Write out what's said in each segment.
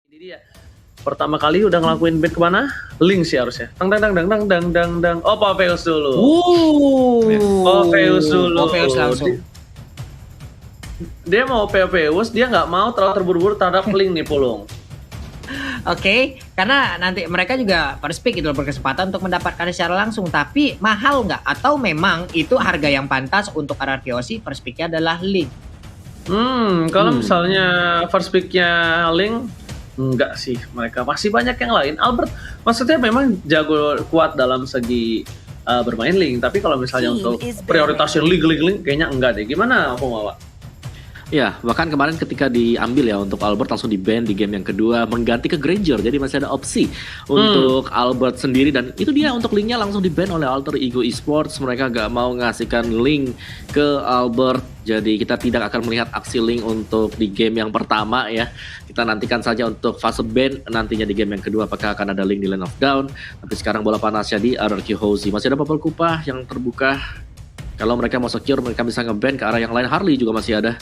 Ini dia. Pertama kali udah ngelakuin band kemana? Link sih harusnya. Dang dang dang dang dang dang dang dang. Oh, Popheus dulu. Popheus dulu. Popheus langsung. Dia mau Popheus, dia nggak mau terlalu terburu-buru terhadap Link nih, Pulung. Oke, karena nanti mereka juga first pick itu berkesempatan untuk mendapatkan secara langsung. Tapi mahal nggak? Atau memang itu harga yang pantas untuk RRQC first picknya adalah Link? Kalau misalnya first pick-nya Link, enggak sih, mereka masih banyak yang lain. Albert maksudnya memang jago kuat dalam segi bermain Link, tapi kalau misalnya untuk prioritasnya Link kayaknya enggak deh. Gimana aku Mawa? Ya, bahkan kemarin ketika diambil ya untuk Albert langsung di-ban di game yang kedua mengganti ke Granger, jadi masih ada opsi untuk Albert sendiri dan itu dia untuk Linknya langsung di-ban oleh Alter Ego Esports. Mereka gak mau ngasihkan Link ke Albert, jadi kita tidak akan melihat aksi Link untuk di game yang pertama ya. Kita nantikan saja untuk fase ban nantinya di game yang kedua apakah akan ada Link di Land of Dawn. Tapi sekarang bola panasnya di RRQ Hozi, masih ada Purple Kupa yang terbuka. Kalau mereka mau secure mereka bisa nge-ban ke arah yang lain. Harley juga masih ada.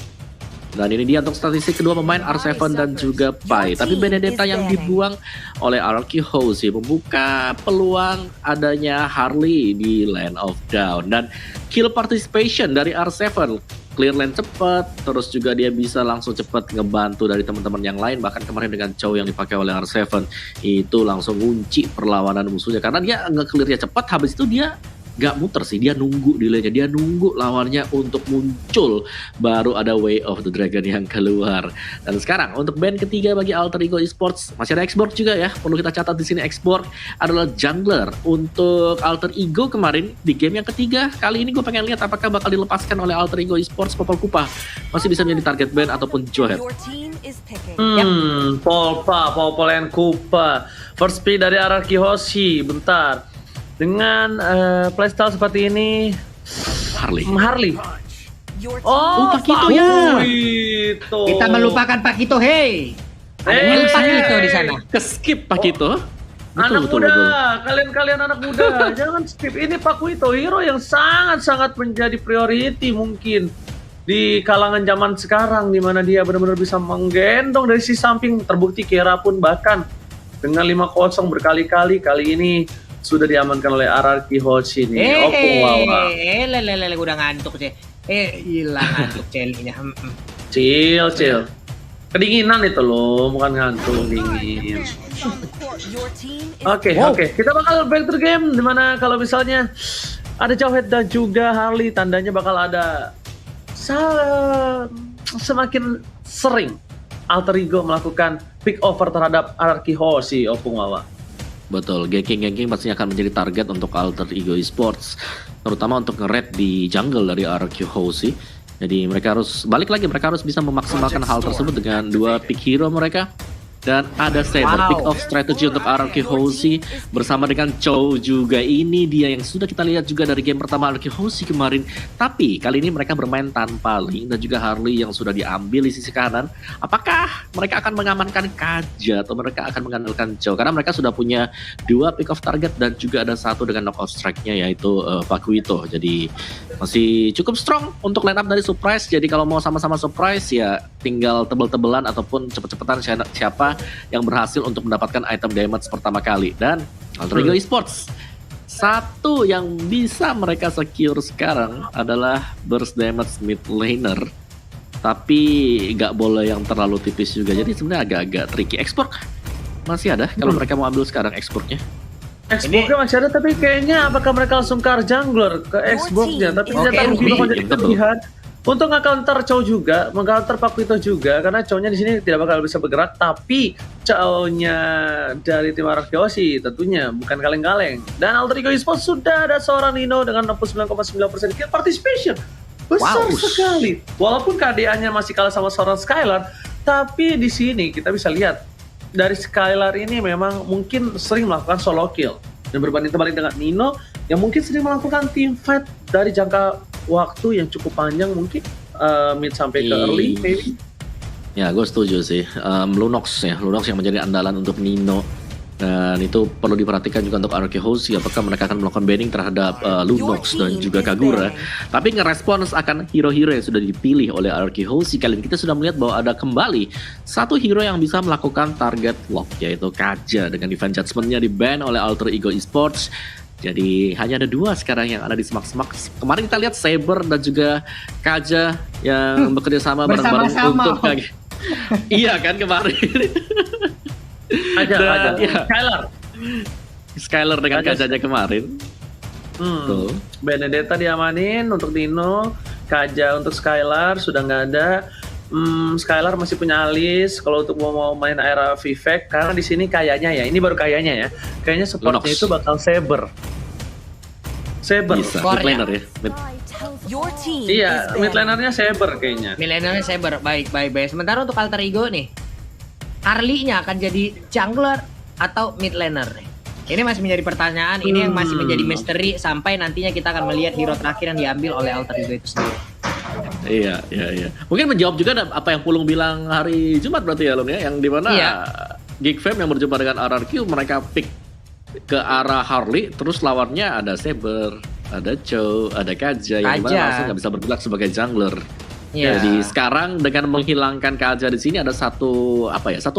Dan ini dia untuk statistik kedua pemain R7 dan juga Pai. Tapi Benedetta yang dibuang oleh RRQ Hozi membuka peluang adanya Harley di Land of Dawn. Dan kill participation dari R7. Clear lane cepat, terus juga dia bisa langsung cepat ngebantu dari teman-teman yang lain. Bahkan kemarin dengan Chow yang dipakai oleh R7 itu langsung kunci perlawanan musuhnya. Karena dia nge-clearnya cepat, habis itu dia gak muter sih, dia nunggu delaynya, dia nunggu lawannya untuk muncul, baru ada Way of the Dragon yang keluar. Dan sekarang untuk band ketiga bagi Alter Ego Esports masih ada Xborg juga ya, perlu kita catat di sini. Xborg adalah jungler untuk Alter Ego kemarin di game yang ketiga. Kali ini gue pengen lihat apakah bakal dilepaskan oleh Alter Ego Esports. Popol Kupa masih bisa menjadi target band ataupun Johead. Popol and Kupa. First pick dari RRQ Hozi. Bentar. Dengan playstyle seperti ini, Harley. Oh, Pakito ya. Pakito. Kita melupakan Pakito, hey. Ada Pakito di sana. Keskip Pakito. Anak muda, kalian anak muda, jangan skip. Ini Pakito, hero yang sangat-sangat menjadi priority mungkin di kalangan zaman sekarang, di mana dia benar-benar bisa menggendong dari sisi samping. Terbukti Kera pun bahkan dengan 5-0 berkali-kali, kali ini sudah diamankan oleh RRQ Hozi nih. Lele, udah ngantuk sih. Hilang ngantuk celinya. Chill. Kedinginan itu loh, bukan ngantuk, dingin. Oke. Kita bakal back to the game, dimana kalau misalnya ada Johead dan juga Harley, tandanya bakal ada semakin sering Alter Ego melakukan pick over terhadap RRQ Hozi, Opung Wawa. Betul, ganking pastinya akan menjadi target untuk Alter Ego Esports, terutama untuk nge-raid di jungle dari RRQ Hozi. Jadi mereka harus balik lagi, mereka harus bisa memaksimalkan hal tersebut dengan dua pick hero mereka. Dan ada Saber, pick off strategy untuk RRQ Hozi bersama dengan Chow juga. Ini dia yang sudah kita lihat juga dari game pertama RRQ Hozi kemarin. Tapi kali ini mereka bermain tanpa Link dan juga Harley yang sudah diambil di sisi kanan. Apakah mereka akan mengamankan Kaja atau mereka akan mengandalkan Chow? Karena mereka sudah punya dua pick off target dan juga ada satu dengan knock off strike-nya yaitu Pakuito. Jadi masih cukup strong untuk line up dari Surprise. Jadi kalau mau sama-sama Surprise ya tinggal tebel-tebelan ataupun cepet-cepetan siapa yang berhasil untuk mendapatkan item damage pertama kali. Dan Alter Ego Esports, satu yang bisa mereka secure sekarang adalah burst damage mid laner, tapi nggak boleh yang terlalu tipis juga, jadi sebenarnya agak-agak tricky. Export masih ada kalau mereka mau ambil sekarang exportnya. Xbox-nya masih ada, tapi kayaknya apakah mereka langsung ke jungler ke Xbox-nya, tapi ternyata Ruby bakal jadi kelebihan. Untuk nge-counter Chow juga, meng-counter Pakito juga, karena Chow-nya di sini tidak bakal bisa bergerak, tapi Chow-nya dari tim RRQ Hozi tentunya bukan kaleng-kaleng. Dan Alter Ego Esports sudah ada seorang Nino dengan 69,9% kill participation. Besar sekali. Walaupun KDA-nya masih kalah sama seorang Skylar, tapi di sini kita bisa lihat dari Skylar ini memang mungkin sering melakukan solo kill. Dan berbanding terbalik dengan Nino yang mungkin sering melakukan team fight dari jangka waktu yang cukup panjang, mungkin mid sampai ke early maybe. Ya gue setuju sih. Lunox yang menjadi andalan untuk Nino Dan itu perlu diperhatikan juga untuk RRQ Hoshi, apakah mereka akan melakukan banning terhadap Lunox dan juga Kagura. Tapi ngerespons akan hero-hero yang sudah dipilih oleh RRQ Hoshi, kali ini kita sudah melihat bahwa ada kembali satu hero yang bisa melakukan target lock, yaitu Kaja, dengan event judgment-nya di ban oleh Alter Ego Esports. Jadi hanya ada 2 sekarang yang ada di semak-semak. Kemarin kita lihat Saber dan juga Kaja yang bekerja sama bareng-bareng untuk iya kan kemarin. Ada. Ya, Skylar dengan Kaja. Kajanya kemarin. Tuh. Benedetta diamanin untuk Dino, Kaja untuk Skylar sudah nggak ada. Skylar masih punya Alice kalau untuk mau main era Vivek, karena di sini kayaknya ya, ini baru kayaknya ya, kayaknya supportnya Lunox. itu bakal Saber. Bisa, mid laner ya. Iya, mid lanernya Saber kayaknya. Millennialnya Saber, baik. Sementara untuk Alter Ego nih, Harley-nya akan jadi jungler atau mid laner nih? Ini masih menjadi pertanyaan, ini yang masih menjadi misteri sampai nantinya kita akan melihat hero terakhir yang diambil oleh Alter Ego itu sendiri. Iya. Mungkin menjawab juga apa yang Pulung bilang hari Jumat berarti ya, Lung ya, yang dimana Geek Fam yang berjumpa dengan RRQ, mereka pick ke arah Harley, terus lawannya ada Saber, ada Cho, ada Kaja yang dimana langsung nggak bisa bergerak sebagai jungler. Iya. Jadi sekarang dengan menghilangkan Kaja di sini ada satu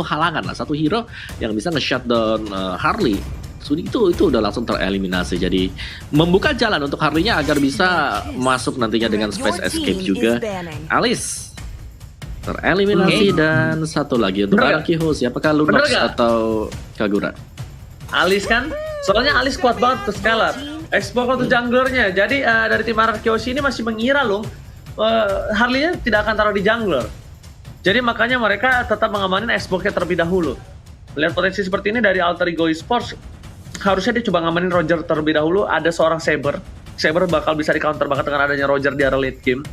halangan lah, satu hero yang bisa nge-shutdown Harley. Itu udah langsung tereliminasi. Jadi membuka jalan untuk Harley-nya agar bisa masuk nantinya dengan space escape juga. Alice tereliminasi dan satu lagi untuk RRQ Hoshi, apakah Lunox atau Kagura? Alice kan, soalnya Alice kuat banget ke Skylar. Xbox untuk junglernya. Jadi dari tim RRQ Hoshi ini masih mengira loh, Harley-nya tidak akan taruh di jungler. Jadi makanya mereka tetap mengamanin Xbox-nya terlebih dahulu. Lihat potensi seperti ini dari Alter Ego Esports, harusnya dia coba ngamanin Roger terlebih dahulu. Ada seorang Saber bakal bisa di counter banget dengan adanya Roger di area late game.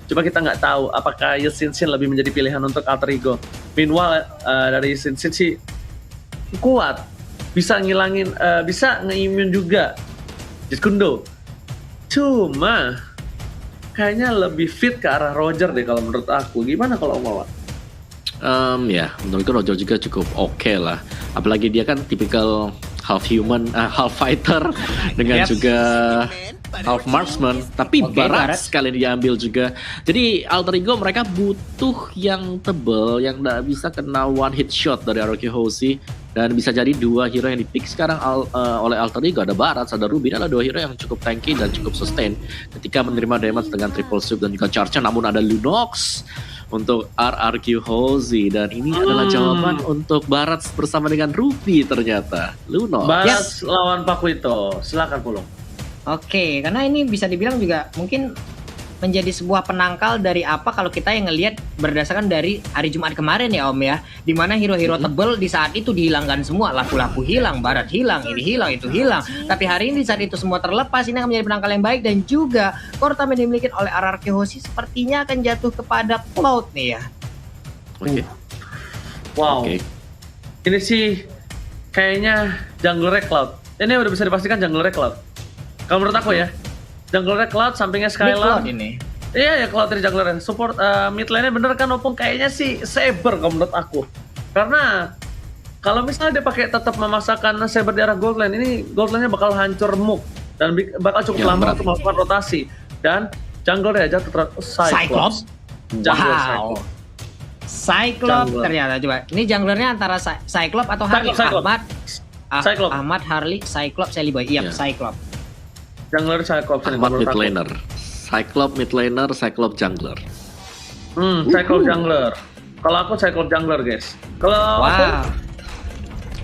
Coba kita nggak tahu apakah Xin lebih menjadi pilihan untuk Alter Ego. Meanwhile dari Xin sih kuat, bisa ngilangin, bisa nge-immune juga Jitkundo. Cuma kayaknya lebih fit ke arah Roger deh kalau menurut aku. Gimana kalau mau? Ya, menurutku Roger juga cukup oke lah. Apalagi dia kan tipikal half human, half fighter dengan juga half marksman. Tapi Barat sekali diambil juga. Jadi Alter Ego mereka butuh yang tebel, yang nggak bisa kena one hit shot dari RRQ Hoshi. Dan bisa jadi 2 hero yang dipick sekarang oleh Alter Ego, ada Barat, ada Ruby, adalah 2 hero yang cukup tanky dan cukup sustain ketika menerima damage dengan triple sweep dan juga charge. Namun ada Lunox untuk RRQ Hoshi, dan ini adalah jawaban untuk Barat bersama dengan Ruby ternyata. Lunox. Barat lawan Pakuito, silakan Pulung. Oke, karena ini bisa dibilang juga mungkin menjadi sebuah penangkal dari apa kalau kita yang ngelihat berdasarkan dari hari Jumat kemarin ya Om ya, dimana hero-hero tebel di saat itu dihilangkan semua, laku-laku hilang, Barat hilang, ini hilang, itu hilang. Tapi hari ini di saat itu semua terlepas, ini akan menjadi penangkal yang baik, dan juga core time yang dimiliki oleh RRQ Hoshi sepertinya akan jatuh kepada Cloud nih ya. Oke. Wow. Oke. Ini sih kayaknya junglernya Cloud. Ini udah bisa dipastikan junglernya Cloud. Kalau menurut aku ya, junglernya Cloud, sampingnya Skylar. Cloud ini. Iya ya, Cloud dari junglernya. Support mid lane-nya bener kan Opung, kayaknya sih Saber kalau menurut aku. Karena kalau misalnya dia pakai tetap memaksakan Saber di arah gold lane, ini gold lane-nya bakal hancur muk dan bakal cukup lama untuk melakukan rotasi. Dan junglernya aja Cyclops. Wow. Cyclops ternyata, coba. Ini junglernya antara Cyclops atau Harley? Ahmad, Harley, Cyclops, Sally Boy. Iya, Cyclops. Jungler Cyclops Ahmad mid laner, Cyclops mid laner, Cyclops jungler. Cyclops jungler. Kalau aku Cyclops jungler, guys. Kalau aku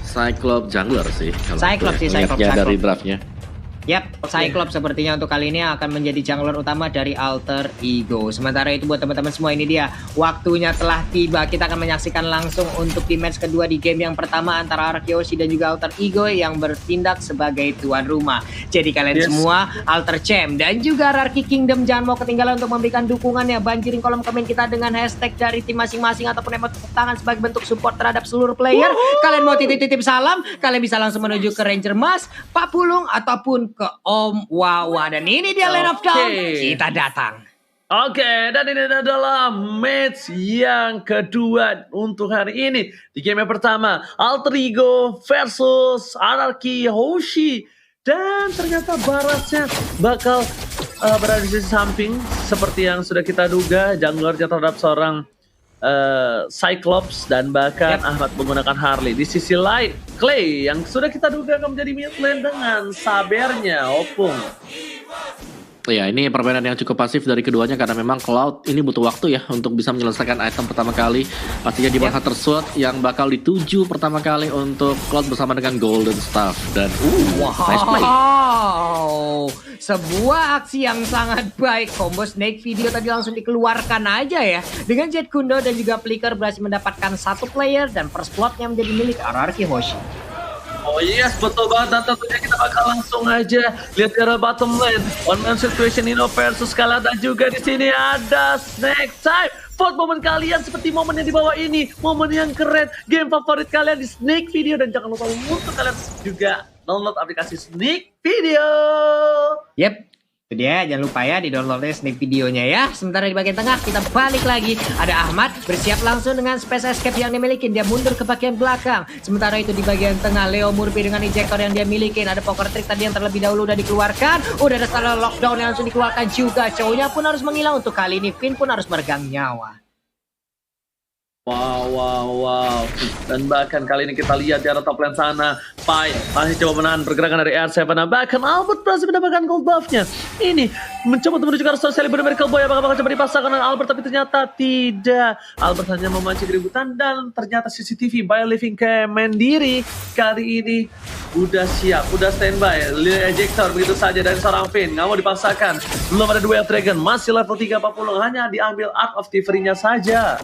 Cyclops jungler sih. Cyclops sih, Cyclops dari draftnya. Yap, Cyclops sepertinya untuk kali ini akan menjadi jungler utama dari Alter Ego. Sementara itu buat teman-teman semua, ini dia waktunya telah tiba. Kita akan menyaksikan langsung untuk di match kedua di game yang pertama antara RRQ Hoshi dan juga Alter Ego yang bertindak sebagai tuan rumah. Jadi kalian semua, Alter Champ dan juga RRQ Kingdom, jangan mau ketinggalan untuk memberikan dukungannya. Banjirin kolom komen kita dengan hashtag dari tim masing-masing ataupun emot tepuk tangan sebagai bentuk support terhadap seluruh player. Kalian mau titip-titip salam, kalian bisa langsung menuju ke Ranger Mas, Pak Pulung, ataupun ke Om Wawa. Dan ini dia Lane of Dawn, kita datang. Oke, dan ini adalah match yang kedua untuk hari ini. Di game yang pertama, Alter Ego versus Anarchy Hoshi. Dan ternyata Barasnya bakal berada di sisi samping. Seperti yang sudah kita duga, junglernya terhadap seorang Cyclops dan bahkan Ahmad menggunakan Harley. Di sisi lain, Clay yang sudah kita duga akan menjadi mid lane dengan sabernya Opung. Ya, ini permainan yang cukup pasif dari keduanya karena memang Cloud ini butuh waktu ya untuk bisa menyelesaikan item pertama kali. Pastinya di bawah Hunter Sword yang bakal dituju pertama kali untuk Cloud bersama dengan Golden Staff. Dan nice play. Sebuah aksi yang sangat baik. Combo Snake Video tadi langsung dikeluarkan aja ya. Dengan Jet Kundo dan juga Flicker berhasil mendapatkan satu player dan first blood-nya menjadi milik Anarchy Hoshi. Oh yes, betul banget. Dan tentunya kita bakal langsung aja lihat ke arah bottom lane. One man situation Nino versus Kala, dan juga di sini ada Snake Time. Vote momen kalian seperti momen yang di bawah ini, momen yang keren, game favorit kalian di Snake Video, dan jangan lupa untuk kalian juga download aplikasi Snake Video. Yep. Itu dia, jangan lupa ya di-download Snake Videonya ya. Sementara di bagian tengah kita balik lagi. Ada Ahmad bersiap langsung dengan Space Escape yang dimiliki. Dia mundur ke bagian belakang. Sementara itu di bagian tengah Leo Murphy dengan ejector yang dia miliki. Ada Poker Trick tadi yang terlebih dahulu udah dikeluarkan. Udah ada salah lockdown yang langsung dikeluarkan juga. Cowoknya pun harus menghilang. Untuk kali ini Finn pun harus meregang nyawa. Wow. Dan bahkan kali ini kita lihat di arah top lane sana, Pai masih coba menahan pergerakan dari R7. Dan bahkan Albert berhasil mendapatkan gold buff-nya. Ini mencoba untuk menuju ke arah Celebrity Miracle Boy. Apakah bakal coba dipasangkan dengan Albert, tapi ternyata tidak. Albert hanya memancing keributan, dan ternyata CCTV by Living ke Mandiri kali ini udah siap, udah standby. Ejector begitu saja dari seorang Finn, nggak mau dipaksakan. Belum ada duel Dragon, masih level 340, hanya diambil Art of Thievery-nya saja.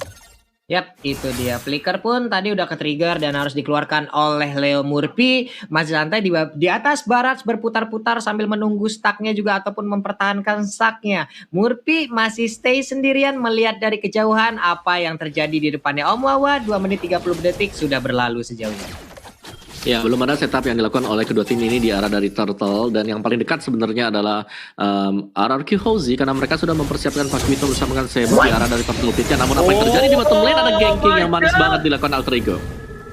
Yap, itu dia. Flicker pun tadi udah ke-trigger dan harus dikeluarkan oleh Leo Murphy. Masih santai di atas Barat berputar-putar sambil menunggu stacknya juga ataupun mempertahankan stacknya. Murphy masih stay sendirian melihat dari kejauhan apa yang terjadi di depannya Om Wawa. 2 menit 30 detik sudah berlalu sejauh ini. Ya, belum ada setup yang dilakukan oleh kedua tim ini di arah dari Turtle, dan yang paling dekat sebenarnya adalah RRQ Hoshi karena mereka sudah mempersiapkan Fasquito bersama dengan Sebo di arah dari Turtle Pit-nya. Namun apa yang terjadi di bottom lane, ada ganking yang manis banget dilakukan Alter Ego.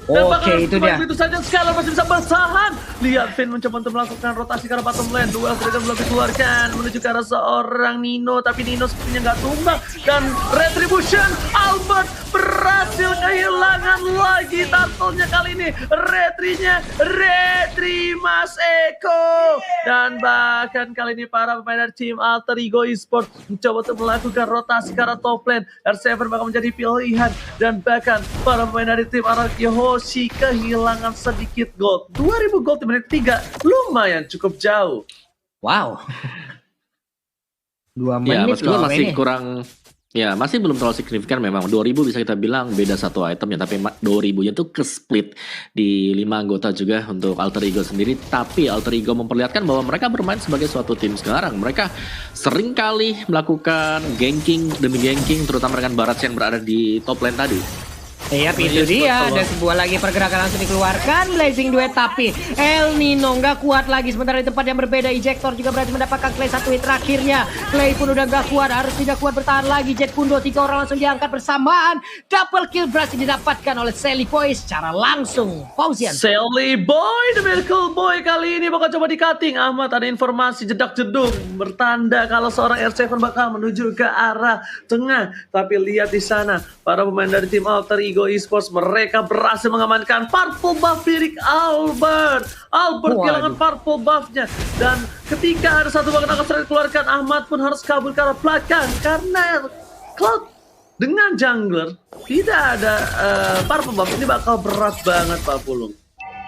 Oke, itu dia. Begitu saja Skylar masih bisa bertahan. Lihat Finn mencoba untuk melakukan rotasi ke arah bottom lane. Duel Dragon belum dikeluarkan menuju ke arah seorang Nino, tapi Nino sepertinya nggak tumbang. Dan Retribution, Albert berhasil kehilangan lagi turtle-nya kali ini. Retri Mas Eko. Dan bahkan kali ini para pemain dari tim Alter Ego Esports mencoba untuk melakukan rotasi ke arah top lane. R7 bakal menjadi pilihan, dan bahkan para pemain dari tim Anarchy Hoshi kehilangan sedikit gold. 2000 gold di menit 3, lumayan cukup jauh. Wow. 2 Ya, menit meskipun loh masih ini. kurang, ya masih belum terlalu signifikan memang. 2000 bisa kita bilang beda satu item ya, tapi 2000-nya tuh ke split di 5 anggota juga untuk Alter Ego sendiri. Tapi Alter Ego memperlihatkan bahwa mereka bermain sebagai suatu tim sekarang. Mereka sering kali melakukan ganking demi ganking, terutama dengan Barat yang berada di top lane tadi. Iya, itu dia. Ada sebuah lagi pergerakan langsung dikeluarkan. Blazing Duet, tapi El Nino nggak kuat lagi. Sementara di tempat yang berbeda, Ejector juga berhasil mendapatkan Clay satu hit terakhirnya. Clay pun udah nggak kuat, harus tidak kuat bertahan lagi. Jet Kundo, 3 orang langsung diangkat bersamaan. Double kill berhasil didapatkan oleh Sally Boy secara langsung. Fauzian. Sally Boy, the Miracle Boy kali ini bakal coba di-cutting. Ahmad, ada informasi jedak-jeduk bertanda kalau seorang R7 bakal menuju ke arah tengah. Tapi lihat di sana, para pemain dari tim Alter Ego Esports, mereka berhasil mengamankan purple buff milik Albert. Kehilangan purple buff-nya, dan ketika ada satu bagian akan dikeluarkan, Ahmad pun harus kabur ke arah belakang karena Cloud dengan jungler tidak ada purple buff. Ini bakal berat banget Pak Pulung.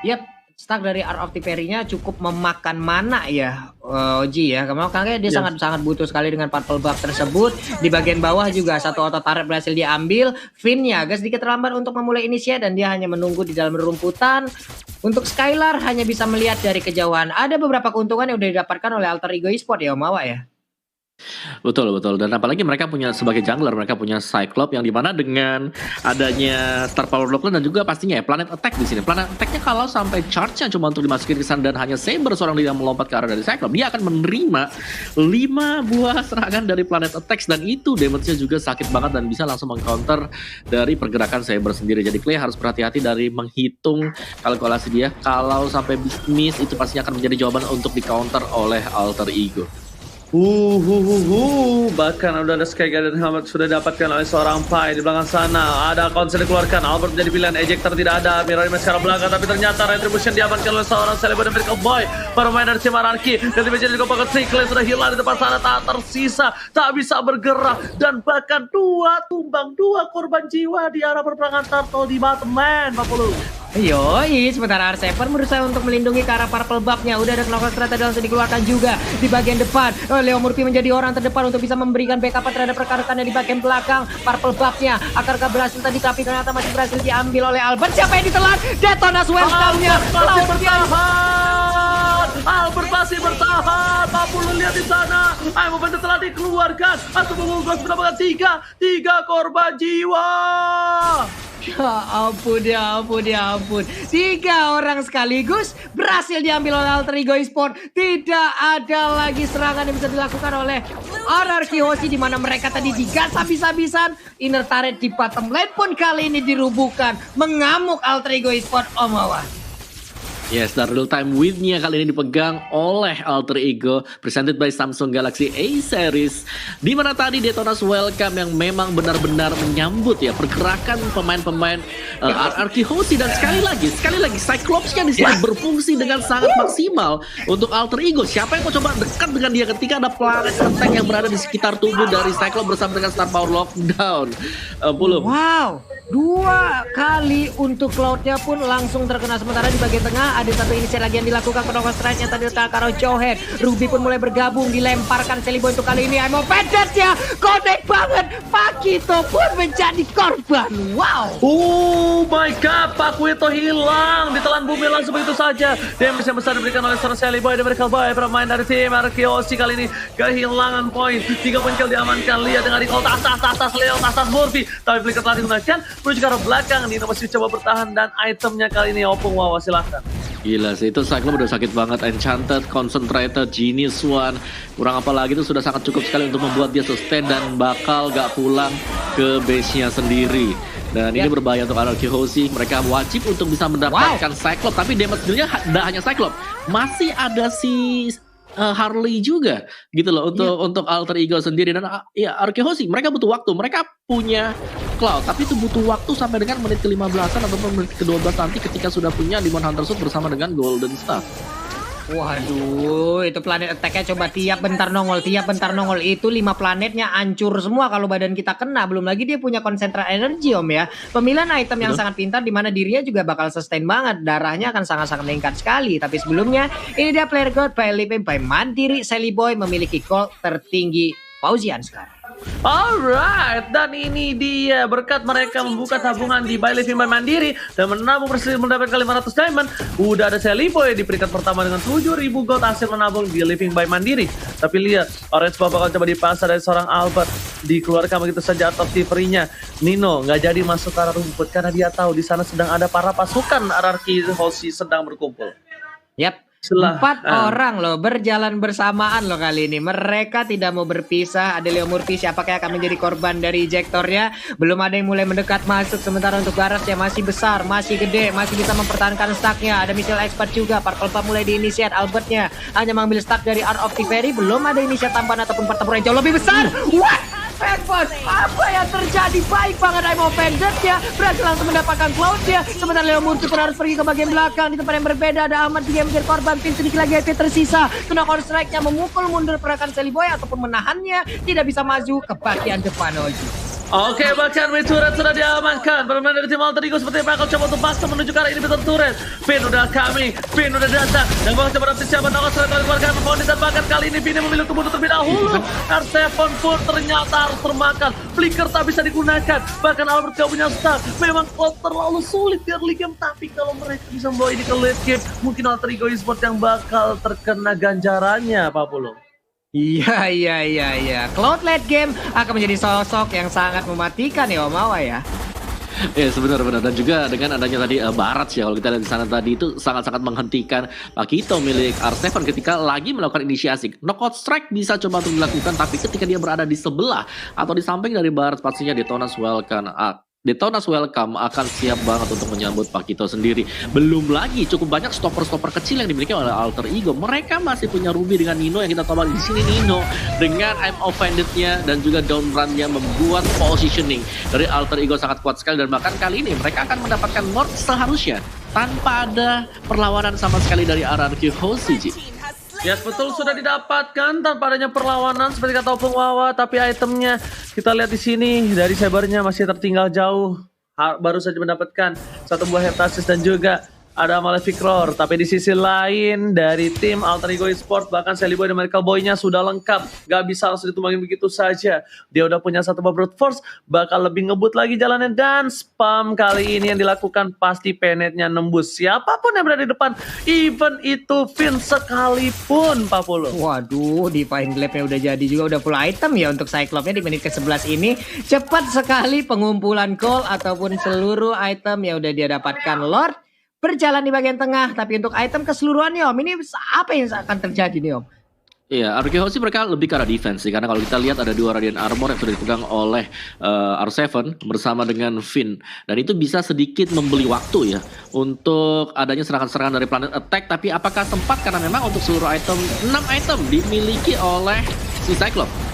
Yap, stack dari Art of Thievery-nya cukup memakan mana ya, Oji ya. Makanya dia sangat butuh sekali dengan purple buff tersebut. Di bagian bawah juga satu auto turret berhasil diambil. Finn-nya agak sedikit terlambat untuk memulai inisiat, dan dia hanya menunggu di dalam rumputan. Untuk Skylar hanya bisa melihat dari kejauhan. Ada beberapa keuntungan yang udah didapatkan oleh Alter Ego Esports ya, Om Awa ya. Betul betul, dan apalagi mereka punya sebagai jungler, mereka punya Cyclops yang dimana dengan adanya Star Power Lockdown dan juga pastinya ya Planet Attack di sini. Planet Attack-nya kalau sampai charge-nya cuma untuk dimasukin ke sana dan hanya Saber seorang diri yang melompat ke arah dari Cyclops, dia akan menerima 5 buah serangan dari Planet Attack dan itu damage-nya juga sakit banget dan bisa langsung meng-counter dari pergerakan Saber sendiri. Jadi Clay harus berhati-hati dari menghitung kalkulasi dia. Kalau sampai miss itu pastinya akan menjadi jawaban untuk di-counter oleh Alter Ego. Bahkan udah ada Sky Guardian Helmet sudah dapatkan oleh seorang Pai di belakang sana. Ada konser dikeluarkan, Albert menjadi pilihan, ejector tidak ada, Mirror Image sekarang belakang, tapi ternyata Retribution diamankan oleh seorang Celebo dan Miracle Boy. Para pemain dari tim Anarchy, dan menjadi dikompakan Cyclone sudah hilang di depan sana, tak tersisa, tak bisa bergerak, dan bahkan 2 tumbang, 2 korban jiwa di arah perperangan Turtle di Batman, 40. Yoi, sementara R7 berusaha untuk melindungi ke arah Purple Buff-nya. Udah ada Knockout Strata langsung dikeluarkan juga di bagian depan. Leo Murphy menjadi orang terdepan untuk bisa memberikan backup terhadap rekan-rekannya di bagian belakang. Purple Buff-nya akankah berhasil tadi, tapi ternyata masih berhasil diambil oleh Albert. Siapa yang ditelan? Detonas Welcome-nya. Albert masih bertahan. 40 lihat di sana. Ayo Bender telah dikeluarkan. Atau mengunggul mendapatkan 3 korban jiwa. Ya ampun, ya ampun, ya ampun. 3 orang sekaligus berhasil diambil oleh Alter Ego Esport. Tidak ada lagi serangan yang bisa dilakukan oleh Anarchy Hoshi, di mana mereka tadi digas habis-habisan. Inner turret di bottom lane pun kali ini dirubuhkan. Mengamuk Alter Ego Esport, Om Wawan. Yes, dan real time win-nya kali ini dipegang oleh Alter Ego, presented by Samsung Galaxy A Series. Di mana tadi Detonas Welcome yang memang benar-benar menyambut ya pergerakan pemain-pemain Anarchy Hoshi, dan sekali lagi Cyclops-nya di sini berfungsi dengan sangat maksimal untuk Alter Ego. Siapa yang mau coba dekat dengan dia ketika ada Planet Attack yang berada di sekitar tubuh dari Cyclops bersama dengan Star Power Lockdown? Wow, 2 kali untuk Cloud-nya pun langsung terkena. Sementara di bagian tengah ada satu inisiat lagi yang dilakukan Knockout Strike-nya tadi Karo Johead. Ruby pun mulai bergabung, dilemparkan Celeboy untuk kali ini. Emo Pendant ya, connect banget. Pakito pun menjadi korban. Wow. Oh my god, Pakuito hilang, ditelan bumi langsung begitu saja. Damage yang besar diberikan oleh seorang Celeboy dan Miracle Boy. Pemain dari tim Anarchy Hoshi kali ini kehilangan poin. 3 poin kill diamankan. Lihat dengan recall tas Leo, tas Murphy. Tapi flicker telah digunakan menuju ke arah belakang. Nino masih coba bertahan dan itemnya kali ini Opung Wawa, silahkan. Gila sih, itu Cyclops udah sakit banget. Enchanted, Concentrated, Genius One, kurang apa lagi itu sudah sangat cukup sekali untuk membuat dia sustain dan bakal gak pulang ke base-nya sendiri. Dan ini berbahaya untuk Anarchy Hoshi. Mereka wajib untuk bisa mendapatkan Cyclops, tapi damage deal-nya tidak hanya Cyclops, masih ada si Harley juga gitu loh untuk Alter Ego sendiri. Dan ya Anarchy Hoshi mereka butuh waktu, mereka punya Cloud, tapi itu butuh waktu sampai dengan menit ke-15-an ataupun menit ke-12 nanti ketika sudah punya Demon Hunter Suit bersama dengan Golden Staff. Waduh, itu Planet Attack-nya coba tiap bentar nongol. Itu 5 planetnya hancur semua kalau badan kita kena. Belum lagi dia punya konsentrasi energi, Om ya. Pemilihan item yang sangat pintar, di mana dirinya juga bakal sustain banget. Darahnya akan sangat-sangat meningkat sekali. Tapi sebelumnya, ini dia player God by Living by Mandiri. Celeboy memiliki gold tertinggi Fauzian sekarang. Alright, dan ini dia berkat mereka membuka tabungan di By Living by Mandiri dan menabung berhasil mendapatkan 500 diamond. Udah ada Celeboy di peringkat pertama dengan 7.000 gold hasil menabung di Living by Mandiri. Tapi lihat, Orange Pop bakal coba dipasar dari seorang Albert, dikeluarkan begitu saja top tivernya. Nino nggak jadi masuk ke arah rumput karena dia tahu di sana sedang ada para pasukan Anarchy Hoshi sedang berkumpul. Yap. 4 orang loh berjalan bersamaan loh kali ini. Mereka tidak mau berpisah. Ada Leo Murphy, siapakah akan menjadi korban dari ejectornya? Belum ada yang mulai mendekat masuk. Sementara untuk Garas yang masih besar, masih gede, masih bisa mempertahankan stacknya. Ada Michelle Expert juga. Purple Pup mulai diinisiat. Albertnya hanya mengambil stack dari Art of Tifery. Belum ada inisiat tambahan ataupun pertempuran jauh lebih besar. What? Headphone, apa yang terjadi? Baik banget Emo Pendant ya, berhasil langsung mendapatkan Cloud ya. Sementara Leo Murphy pun harus pergi ke bagian belakang. Di tempat yang berbeda ada Ahmad juga yang menjadi korban. Tim sedikit lagi HP tersisa. Knockout Strike-nya memukul mundur pergerakan Celeboy ataupun menahannya. Tidak bisa maju ke bagian depan Oji. Oke, bahkan mid turret sudah diamankan. Pemain dari tim Alter Ego seperti bakal coba untuk paksa menuju ke arah ini betul turret. Pin udah datang. Dan bakal coba dapat siapa Knockout Strike oleh keluarga Memoni, dan bahkan kali ini Pin memilih untuk bunuh terlebih dahulu. R7 pun ternyata harus termakan. Flicker tak bisa digunakan. Bahkan Albert gak punya stack. Memang Cloud terlalu sulit di early game, tapi kalau mereka bisa membawa ini ke late game, mungkin Alter Ego Esport yang bakal terkena ganjarannya, Pak Pulung. Iya. Cloud late game akan menjadi sosok yang sangat mematikan ya Om Awa ya. Ya benar-benar, dan juga dengan adanya tadi Barat ya, kalau kita lihat di sana tadi itu sangat-sangat menghentikan Pakito milik R7 ketika lagi melakukan inisiasi. Knockout strike bisa coba untuk dilakukan, tapi ketika dia berada di sebelah atau di samping dari Barat, pastinya Detonas Welcome akan siap banget untuk menyambut Pakito sendiri. Belum lagi cukup banyak stopper-stopper kecil yang dimiliki oleh Alter Ego. Mereka masih punya Ruby dengan Nino yang kita tahu di sini. Nino dengan I'm Offended-nya dan juga down run-nya membuat positioning dari Alter Ego sangat kuat sekali, dan bahkan kali ini mereka akan mendapatkan Lord seharusnya tanpa ada perlawanan sama sekali dari RRQ Hosiji. Yes, betul, sudah didapatkan tanpa adanya perlawanan seperti kata Opung Wawa, tapi itemnya kita lihat di sini dari Sabernya masih tertinggal jauh. Baru saja mendapatkan satu buah Heptasis dan juga ada Malefic Roar, tapi di sisi lain dari tim Alter Ego Esports bahkan Sally Boy dan Medical Boy-nya sudah lengkap, gak bisa langsung ditumbangin begitu saja. Dia udah punya satu buah Brute Force, bakal lebih ngebut lagi jalannya, dan spam kali ini yang dilakukan pasti penetnya nembus siapapun yang berada di depan, even itu Finn sekalipun, Pak Polo. Waduh, Divine Glaive-nya udah jadi juga, udah full item ya untuk Cyclops-nya di menit ke-11 ini. Cepat sekali pengumpulan gold ataupun seluruh item yang udah dia dapatkan. Lord berjalan di bagian tengah, tapi untuk item keseluruhannya Om, ini apa yang akan terjadi nih Om? Iya, RRQ Hoshi mereka lebih ke arah defense sih, karena kalau kita lihat ada 2 Radiant Armor yang sudah dipegang oleh R7 bersama dengan Finn, dan itu bisa sedikit membeli waktu ya untuk adanya serangan-serangan dari Planet Attack. Tapi apakah sempat, karena memang untuk seluruh item 6 item dimiliki oleh si Cyclops.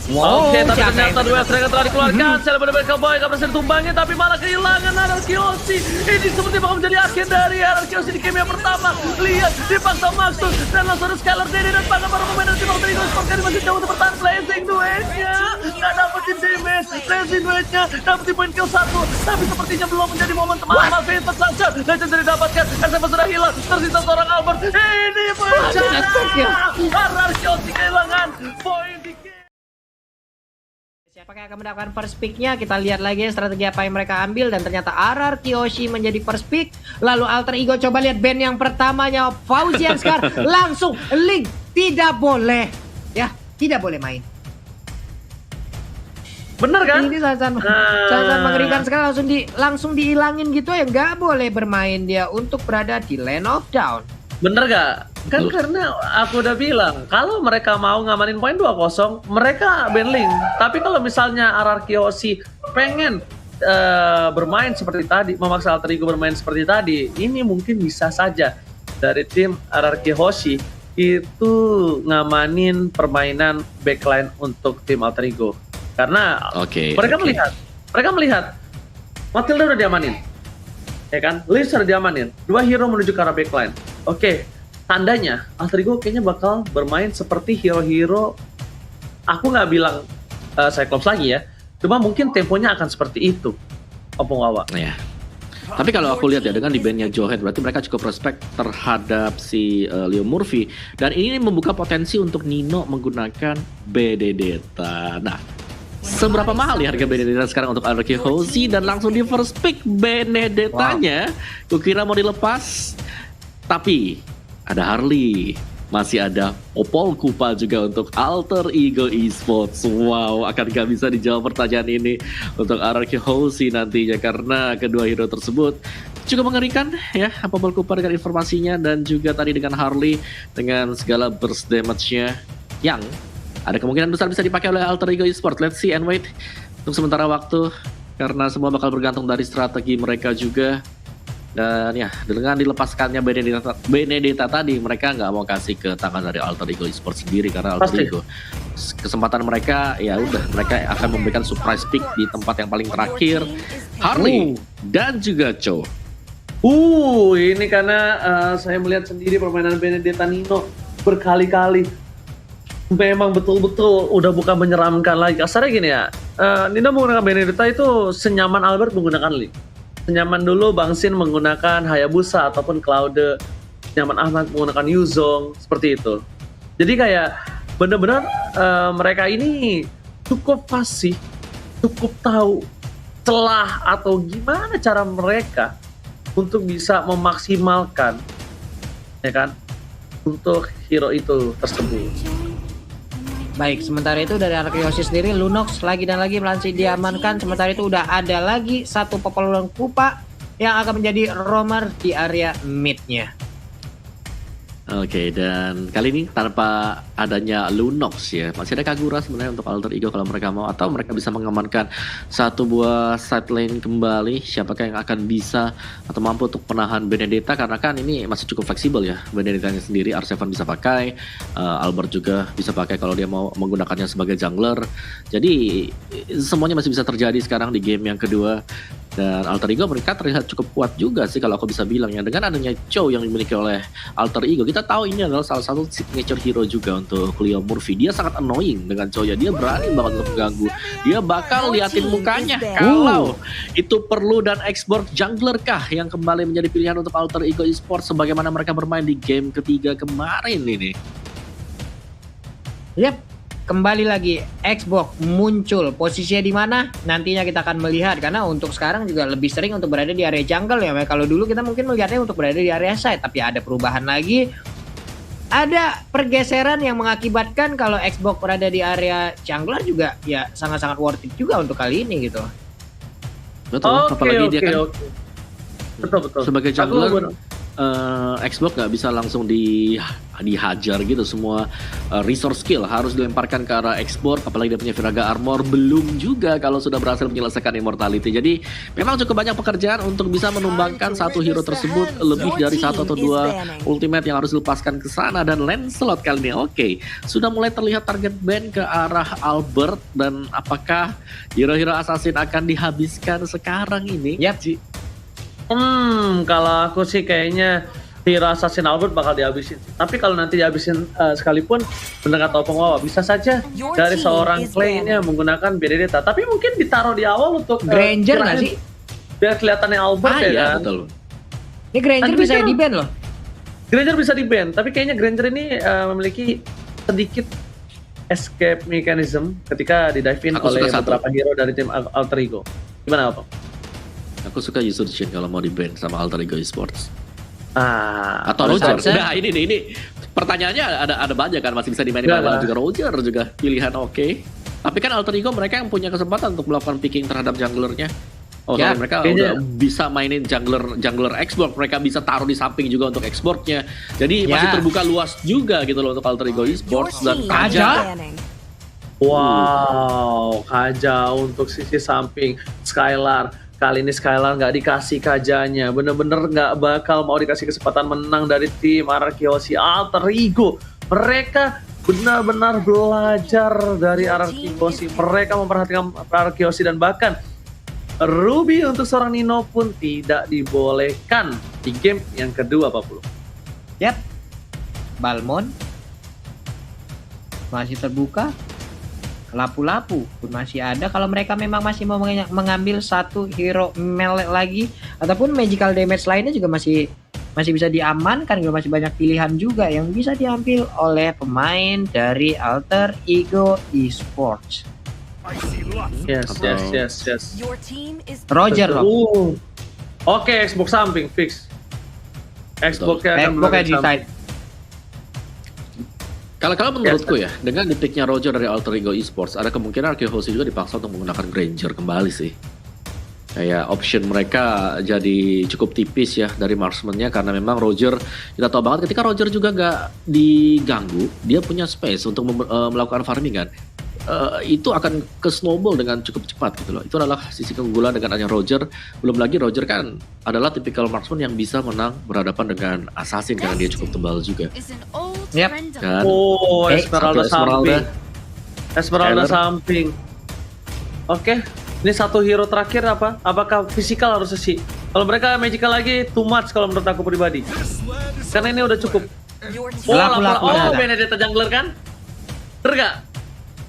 Wow, oke, tapi ternyata dua serangan telah dikeluarkan. Saya benar-benar Cowboy gak berhasil ditumbangin, tapi malah kehilangan RRQ Hoshi. Ini seperti bakal menjadi akhir dari RRQ Hoshi di game yang pertama. Lihat, dipaksa Maxus dan langsung ada Skylar Dede dan Paga para pemain dari tim Alter Ego Esports kali masih jauh untuk bertahan. Blazing duetnya gak dapetin damage, Blazing duetnya dapetin poin kill 1, tapi sepertinya belum menjadi momen teman-teman. Vintage Launcher, Legend sudah didapatkan, SF sudah hilang, tersisa seorang Albert. Ini bencana, RRQ Hoshi kehilangan poin di game. Siapakah yang akan mendapatkan first pick-nya? Kita lihat lagi strategi apa yang mereka ambil, dan ternyata RRQ Hoshi menjadi first pick. Lalu Alter Ego coba lihat band yang pertamanya, Fauzian Scar langsung link, tidak boleh ya, tidak boleh main. Bener kan? Ini sangat mengerikan sekali, langsung dihilangin gitu ya, nggak boleh bermain dia untuk berada di lane of down. Bener gak? Kan karena aku udah bilang, kalau mereka mau ngamanin poin 2-0, mereka ban link. Tapi kalau misalnya RRQ Hoshi pengen bermain seperti tadi, memaksa Alter Ego bermain seperti tadi, ini mungkin bisa saja dari tim RRQ Hoshi itu ngamanin permainan backline untuk tim Alter Ego. Karena mereka melihat Matilda udah diamanin, ya kan? Liz udah diamanin, 2 hero menuju ke arah backline. Oke, tandanya Alter Ego kayaknya bakal bermain seperti hero-hero. Aku nggak bilang Cyclops lagi ya, cuma mungkin temponya akan seperti itu, Opung Wawa. Ya. Tapi kalau aku lihat ya, dengan di bandnya Johead, berarti mereka cukup respect terhadap si Leo Murphy, dan ini membuka potensi untuk Nino menggunakan Benedetta. Nah, seberapa mahal ya harga Benedetta sekarang untuk RRQ Hoshi, dan langsung di first pick Benedettanya. Kukira mau dilepas, tapi ada Harley, masih ada Opol Kupa juga untuk Alter Ego Esports. Wow, akan gak bisa dijawab pertanyaan ini untuk RRQ Hoshi nantinya, karena kedua hero tersebut cukup mengerikan ya. Opol Kupa dengan informasinya, dan juga tadi dengan Harley dengan segala burst damage-nya yang ada kemungkinan besar bisa dipakai oleh Alter Ego Esports. Let's see and wait untuk sementara waktu, karena semua bakal bergantung dari strategi mereka juga. Dan ya, dengan dilepaskannya Benedetta tadi, mereka nggak mau kasih ke tangan dari Alter Ego Esports sendiri, karena Alter Ego kesempatan mereka ya udah, mereka akan memberikan surprise pick di tempat yang paling terakhir, Harley dan juga Cho. Ini karena saya melihat sendiri permainan Benedetta Nino berkali-kali memang betul-betul udah bukan menyeramkan lagi. Kasarnya gini ya, Nino menggunakan Benedetta itu senyaman Albert menggunakan Link. Senyaman dulu Bang Sin menggunakan Hayabusa ataupun Claude, senyaman Ahmad menggunakan Yuzong, seperti itu. Jadi kayak bener-bener mereka ini cukup fasih, cukup tahu celah atau gimana cara mereka untuk bisa memaksimalkan, ya kan, untuk hero itu tersebut. Baik, sementara itu dari Arkeosis sendiri, Lunox lagi dan lagi masih diamankan. Sementara itu udah ada lagi satu Popolon Kupa yang akan menjadi roamer di area mid-nya. Oke, dan kali ini tanpa adanya Lunox ya, masih ada Kagura sebenarnya untuk Alter Ego kalau mereka mau, atau mereka bisa mengamankan satu buah side lane kembali. Siapakah yang akan bisa atau mampu untuk menahan Benedetta, karena kan ini masih cukup fleksibel ya. Benedettanya sendiri R7 bisa pakai, Albert juga bisa pakai kalau dia mau menggunakannya sebagai jungler. Jadi semuanya masih bisa terjadi sekarang di game yang kedua. Dan Alter Ego mereka terlihat cukup kuat juga sih kalau aku bisa bilang ya. Dengan adanya Chow yang dimiliki oleh Alter Ego, kita tahu ini adalah salah satu signature hero juga untuk Cleo Murphy. Dia sangat annoying dengan Chow ya, dia berani banget untuk mengganggu. Dia bakal liatin mukanya kalau itu perlu. Dan Xborg jungler kah yang kembali menjadi pilihan untuk Alter Ego Esports sebagaimana mereka bermain di game ketiga kemarin ini. Yap, kembali lagi Xbox muncul, posisinya di mana nantinya kita akan melihat, karena untuk sekarang juga lebih sering untuk berada di area jungle ya. Kalau dulu kita mungkin melihatnya untuk berada di area side, tapi ada perubahan lagi, ada pergeseran yang mengakibatkan kalau Xbox berada di area jungler juga ya sangat-sangat worth it juga untuk kali ini gitu. Betul, apalagi dia kan betul. Sebagai jungler Xbox nggak bisa langsung dihajar gitu, semua resource skill harus dilemparkan ke arah Xbox, apalagi dia punya Viraga Armor, belum juga kalau sudah berhasil menyelesaikan Immortality. Jadi memang cukup banyak pekerjaan untuk bisa menumbangkan satu hero tersebut, lebih dari satu atau dua ultimate yang harus dilepaskan ke sana. Dan Lancelot kali ini sudah mulai terlihat target ban ke arah Albert, dan apakah hero-hero assassin akan dihabiskan sekarang ini? Yap. Kalau aku sih kayaknya hero Assassin Albert bakal dihabisin. Tapi kalau nanti dihabisin sekalipun, bener kata Opung Wawa, bisa saja dari seorang playnya menggunakan Benedetta. Tapi mungkin ditaruh di awal untuk Granger nggak sih? Biar kelihatannya Albert ya kan. Betul. Ini Granger bisa di-ban loh. Granger bisa di-ban, tapi kayaknya Granger ini memiliki sedikit escape mechanism ketika di-dive-in oleh beberapa hero dari tim Alter Ego. Gimana Opung? Aku suka Yusuf Shin kalau mau di-ban sama Alter Ego Esports. Atau Roger. Nah ini pertanyaannya ada banyak kan, masih bisa dimainin juga Roger juga pilihan oke. Tapi kan Alter Ego mereka yang punya kesempatan untuk melakukan picking terhadap junglernya. Ya, mereka udah bisa mainin jungler Xborg, mereka bisa taruh di samping juga untuk Xborgnya. Jadi masih terbuka luas juga gitu loh untuk Alter Ego Esports. Dan Kaja. Wow, Kaja untuk sisi samping Skylar. Kali ini Skylar nggak dikasih Kajanya, bener-bener nggak bakal mau dikasih kesempatan menang dari tim Arkeosis Alter Ego. Mereka benar-benar belajar dari Arkeosis. Mereka memperhatikan Arkeosis, dan bahkan Ruby untuk seorang Nino pun tidak dibolehkan di game yang kedua, Pak Pulu. Yap, Balmond masih terbuka. Lapu-lapu pun masih ada kalau mereka memang masih mau mengambil satu hero melee lagi, ataupun magical damage lainnya juga masih bisa diamankan. Masih banyak pilihan juga yang bisa diambil oleh pemain dari Alter Ego Esports. Yes. Roger loh. Oke, Xbox samping fix. Xbox-nya akan di side. Kalau menurutku ya, dengan detiknya Roger dari Alter Ego Esports, ada kemungkinan Arkeosis juga dipaksa untuk menggunakan Granger kembali sih. Kayak option mereka jadi cukup tipis ya dari marksman-nya, karena memang Roger, kita tahu banget ketika Roger juga nggak diganggu, dia punya space untuk melakukan farming kan. Itu akan ke snowball dengan cukup cepat gitu loh. Itu adalah sisi keunggulan dengan adanya Roger. Belum lagi Roger kan adalah tipikal marksman yang bisa menang berhadapan dengan assassin karena dia cukup tebal juga. Yap. Kan? Esmeralda samping. Oke, ini satu hero terakhir apa? Apakah fisikal harus sih? Kalau mereka magical lagi too much kalau menurut aku pribadi. Karena ini udah cukup. Benedetta jungler kan? Bener gak?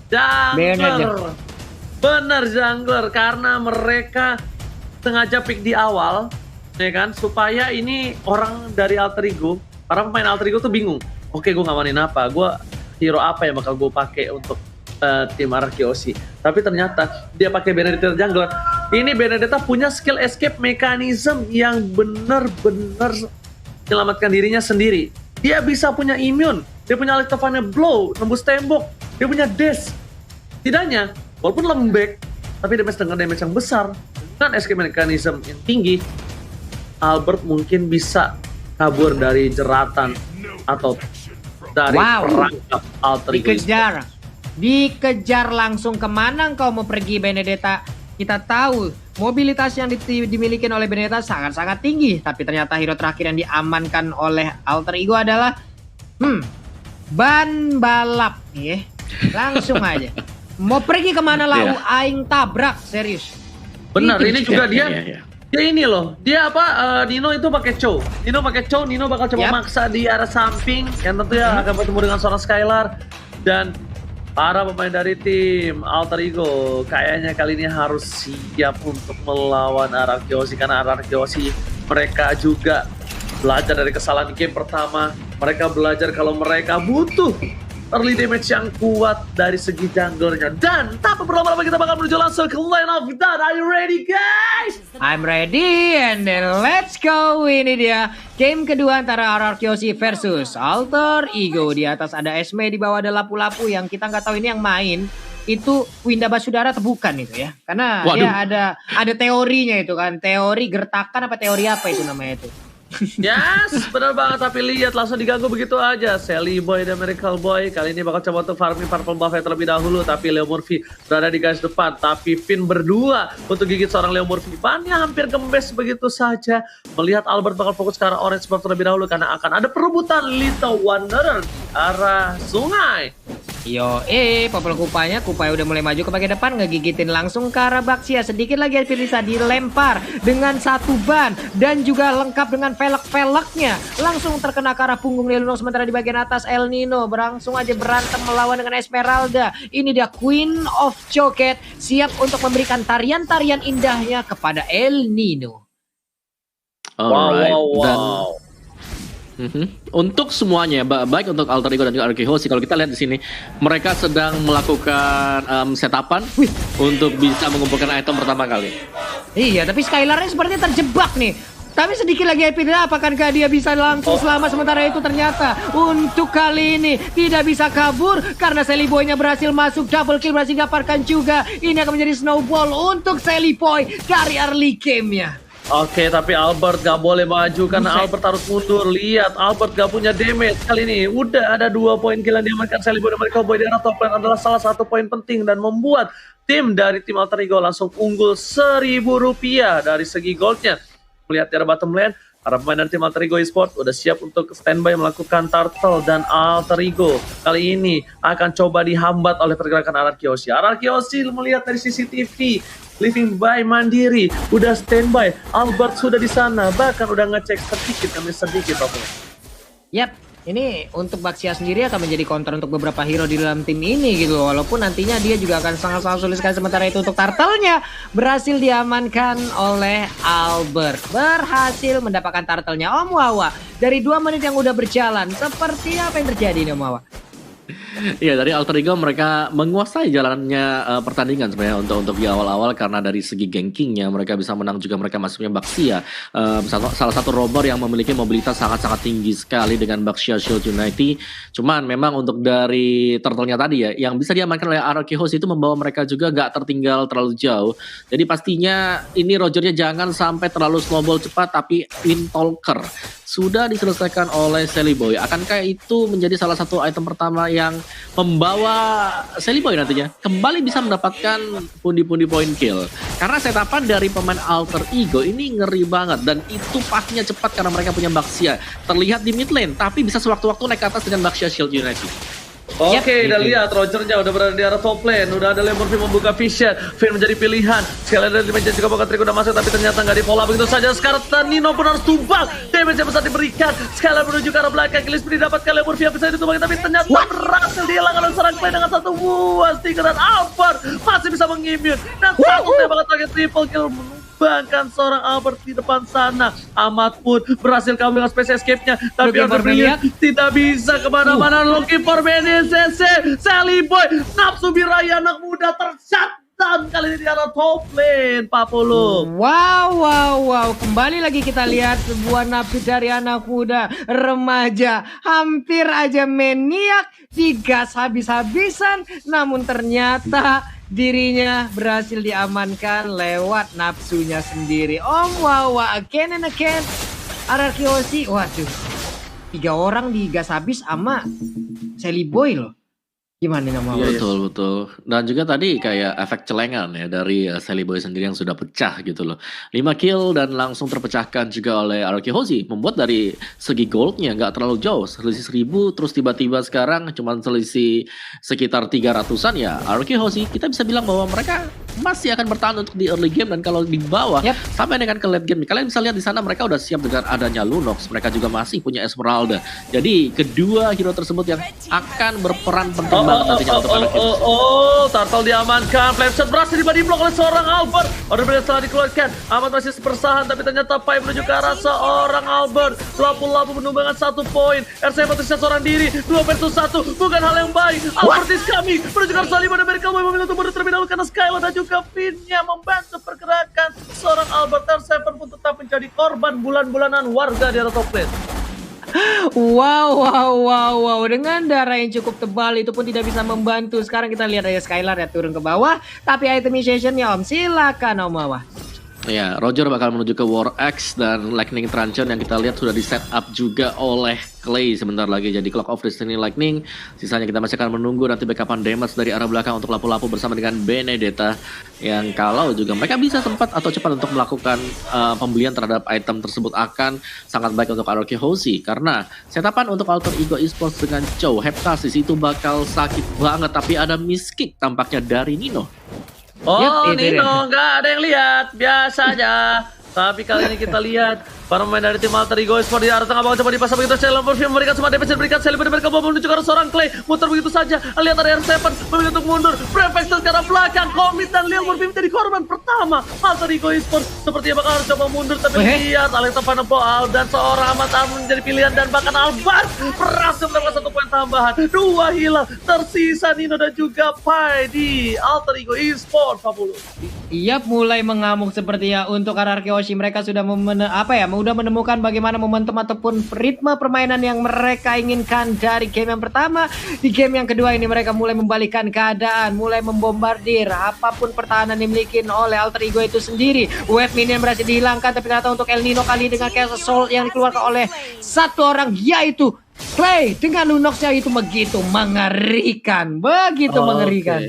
Jungler. Bener jungler, karena mereka sengaja pick di awal, ya kan? Supaya ini orang dari Alter Ego, para pemain Alter Ego tuh bingung. Oke, gue ngamanin apa? Gue hero apa yang bakal gue pakai untuk tim Arkeosis? Tapi ternyata dia pakai Benedetta jungler. Ini Benedetta punya skill escape mechanism yang benar-benar menyelamatkan dirinya sendiri. Dia bisa punya immune, dia punya Electrofane Blow, nembus tembok. dia punya dash. Tidaknya, walaupun lembek, tapi damage dengan damage yang besar, dengan escape mechanism yang tinggi, Albert mungkin bisa kabur dari jeratan atau dari perangkap Alter Ego. Dikejar langsung. Kemana engkau mau pergi, Benedetta? Kita tahu mobilitas yang dimiliki oleh Benedetta sangat-sangat tinggi, tapi ternyata hero terakhir yang diamankan oleh Alter Ego adalah ban balap nih. Langsung aja. Mau pergi kemana lau? Aing tabrak, serius. Benar, ini juga dia. Ya ini loh, dia Nino itu pakai Chow. Nino bakal coba maksa di arah samping, yang tentunya akan bertemu dengan seorang Skylar. Dan para pemain dari tim Alter Ego kayaknya kali ini harus siap untuk melawan Arachiosi, karena Arachiosi mereka juga belajar dari kesalahan game pertama. Mereka belajar kalau mereka butuh early damage yang kuat dari segi junglernya. Dan tanpa berlama-lama kita bakal menuju langsung ke line of that. Are you ready, guys? I'm ready, and then let's go. Ini dia game kedua antara Arachiosi versus Alter Ego. Di atas ada Esme, di bawah ada lapu-lapu yang kita nggak tahu ini yang main itu Winda Basudara atau bukan itu ya. Karena dia ada teorinya itu kan. Teori gertakan apa teori apa itu namanya itu. Yes, benar banget. Tapi lihat langsung diganggu begitu aja. Sally Boy dan Miracle Boy kali ini bakal coba untuk farming purple buff terlebih dahulu. Tapi Leo Murphy berada di garis depan. Tapi Finn berdua untuk gigit seorang Leo Murphy. Bannya hampir kempes begitu saja. Melihat Albert bakal fokus ke arah orange buff terlebih dahulu, karena akan ada perebutan Little Wanderer di arah sungai. Popol Kupaya udah mulai maju ke bagian depan, ngegigitin langsung ke arah Baxia. Sedikit lagi Firisa dilempar dengan satu ban dan juga lengkap dengan velek-veleknya. Langsung terkena ke arah punggung Leluno, sementara di bagian atas El Nino langsung aja berantem melawan dengan Esmeralda. Ini dia Queen of Choket, siap untuk memberikan tarian-tarian indahnya kepada El Nino. Wow. Untuk semuanya, baik untuk Alter Ego dan juga Arachiosi, kalau kita lihat di sini mereka sedang melakukan setapan untuk bisa mengumpulkan item pertama kali. Iya, tapi Skylar-nya sepertinya terjebak nih. Tapi sedikit lagi Epidra, apakah dia bisa langsung selamat? Sementara itu ternyata untuk kali ini tidak bisa kabur karena Sally Boy-nya berhasil masuk, double kill berhasil didapatkan juga. Ini akan menjadi snowball untuk Sally Boy dari early game-nya. Oke, tapi Albert gak boleh maju karena Albert harus mundur. Lihat, Albert gak punya damage kali ini. Udah ada 2 poin kill yang diamankan Sally Boy dan Miracle Boy di arah top lane adalah salah satu poin penting dan membuat tim dari tim Alter Ego langsung unggul Rp1.000 dari segi goldnya. Melihat di arah bottom lane, para pemain dari tim Alter Ego Esports udah siap untuk standby melakukan turtle, dan Alter Ego kali ini akan coba dihambat oleh pergerakan Arachiosi. Arachiosi melihat dari CCTV, living by mandiri, udah standby. Albert sudah di sana, bahkan udah ngecek sedikit demi sedikit. Yap, ini untuk Baxia sendiri akan menjadi counter untuk beberapa hero di dalam tim ini gitu. Walaupun nantinya dia juga akan sangat-sangat sulit sekali. Sementara itu untuk turtle-nya berhasil diamankan oleh Albert. Berhasil mendapatkan turtle-nya Om Wawa. Dari 2 menit yang udah berjalan, seperti apa yang terjadi nih Om Wawa? Iya, dari Alter Ego mereka menguasai jalannya pertandingan sebenarnya untuk di awal-awal, karena dari segi gankingnya mereka bisa menang juga. Mereka masuknya Baxia, salah satu rober yang memiliki mobilitas sangat-sangat tinggi sekali dengan Baxia Shield Unity. Cuman memang untuk dari turtle-nya tadi ya, yang bisa diamankan oleh Arachiosi itu membawa mereka juga gak tertinggal terlalu jauh. Jadi pastinya ini Rogernya jangan sampai terlalu snowball cepat, tapi Windtalker sudah diselesaikan oleh Sally Boy. Akankah itu menjadi salah satu item pertama yang membawa Sally Boy nantinya kembali bisa mendapatkan pundi-pundi poin kill? Karena setapan dari pemain Alter Ego ini ngeri banget, dan itu pastinya cepat karena mereka punya Baxia. Terlihat di mid lane, tapi bisa sewaktu-waktu naik ke atas dengan Baxia Shield Unity. Oke, udah lihat Rogernya udah berada di arah top lane. Udah ada Lemon Finn membuka vision. Finn menjadi pilihan. Sekali dari dimensi juga bakal trik udah masuk, tapi ternyata nggak dipola begitu saja. Sekarang Nino pun harus tumbang. Damage yang besar diberikan. Sekali menuju ke arah belakang. Gillespie didapatkan Lemon Finn bisa ditumbangin, tapi ternyata berhasil dihilangkan oleh seorang Clay dengan satu buah stiker, dan Albert masih bisa mengimmune. Dan satu tembakan target triple kill bahkan seorang Albert di depan sana. Ahmad pun berhasil kabur dengan space escape-nya, tapi Brilliant tidak bisa kemana-mana. Looking for CC Sally Boy, nafsu birahi anak muda tershut dan kali ini di arah top lane, Pak Pulung. Wow. Kembali lagi kita lihat sebuah napi dari anak muda, remaja. Hampir aja maniak, digas habis-habisan. Namun ternyata dirinya berhasil diamankan lewat nafsunya sendiri. Wow, again and again. RRQ, waduh. 3 orang digas habis sama Sally Boy loh. Gimana nggak mau? Betul. Dan juga tadi kayak efek celengan ya dari Sally Boy sendiri yang sudah pecah gitu loh. 5 kill dan langsung terpecahkan juga oleh RRQ Hoshi. Membuat dari segi goldnya nggak terlalu jauh. Selisih 1000 terus tiba-tiba sekarang cuma selisih sekitar 300-an ya. RRQ Hoshi kita bisa bilang bahwa mereka masih akan bertahan untuk di early game. Dan kalau di bawah sampai dengan ke late game. Kalian bisa lihat di sana mereka udah siap dengan adanya Lunox. Mereka juga masih punya Esmeralda. Jadi kedua hero tersebut yang akan berperan penting banget nantinya untuk anak Turtle diamankan. Flameshot berhasil dibody block oleh seorang Albert. Order Blade setelah dikeluarkan. Amat masih bersahan tapi ternyata Pai menuju ke arah seorang Albert. Lapu-lapu menumbangkan 1 poin. RC tersisa seorang diri. 2 versus 1 bukan hal yang baik. Albert is coming menuju ke arah Salim dan Amerika memilih untuk mundur terlebih dahulu karena Skylar dan juga Finn-nya membantu pergerakan seorang Albert. R7 pun tetap menjadi korban bulan-bulanan warga di arah top lane. Wow. Dengan darah yang cukup tebal itu pun tidak bisa membantu. Sekarang kita lihat aja Skylar ya turun ke bawah. Tapi itemization-nya Om, silakan Om Mawah. Ya, Roger bakal menuju ke War Axe dan Lightning Truncheon yang kita lihat sudah di set up juga oleh Clay sebentar lagi. Jadi Clock of Destiny Lightning, sisanya kita masih akan menunggu nanti backupan damage dari arah belakang untuk lapu-lapu bersama dengan Benedetta. Yang kalau juga mereka bisa sempat atau cepat untuk melakukan pembelian terhadap item tersebut akan sangat baik untuk RRQ Hoshi. Karena setapan untuk Alter Ego Esports dengan Chow Heptasis itu bakal sakit banget. Tapi ada miss kick tampaknya dari Nino. Nino nggak ada yang lihat, biasa aja. Tapi kali ini kita lihat para pemain dari tim Alter Ego Esports di arah tengah bawah coba dipasang begitu. Shelly memberikan semua damage, diberikan Shelly mereka bawa menuju ke arah seorang Clay. Muter begitu saja. Lihat ada R7 memilih untuk mundur. Prefect ke arah belakang. Komit dan Lil Murphy menjadi korban pertama. Alter Ego Esports sepertinya bakal harus coba mundur. Tapi lihat Alexa Panepoal dan seorang Ahmad menjadi pilihan. Dan bahkan Albert berhasil mendapatkan 1 poin tambahan. 2 hilang. Tersisa Nino dan juga Pai di Alter Ego Esports. Iyap, mulai mengamuk sepertinya untuk RRQ Hoshi. Mereka sudah udah menemukan bagaimana momentum ataupun ritme permainan yang mereka inginkan dari game yang pertama. Di game yang kedua ini mereka mulai membalikkan keadaan, mulai membombardir apapun pertahanan dimiliki oleh Alter Ego itu sendiri. Wave minion berhasil dihilangkan, tapi ternyata untuk El Nino kali dengan Castle Soul yang dikeluarkan oleh 1 orang, yaitu Clay dengan Lunox-nya itu begitu mengerikan, mengerikan.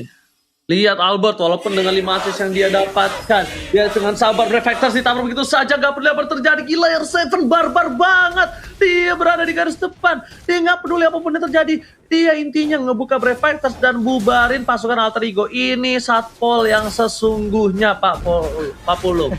Lihat Albert, walaupun dengan 5 assist yang dia dapatkan, dia dengan sabar reflectors ditabrak begitu saja, gak peduli apa terjadi. Gila, R7 barbar banget. Dia berada di garis depan, dia gak peduli apapun yang terjadi. Dia intinya ngebuka reflectors dan bubarin pasukan Alter Ego. Ini satpol yang sesungguhnya Pak Pulung.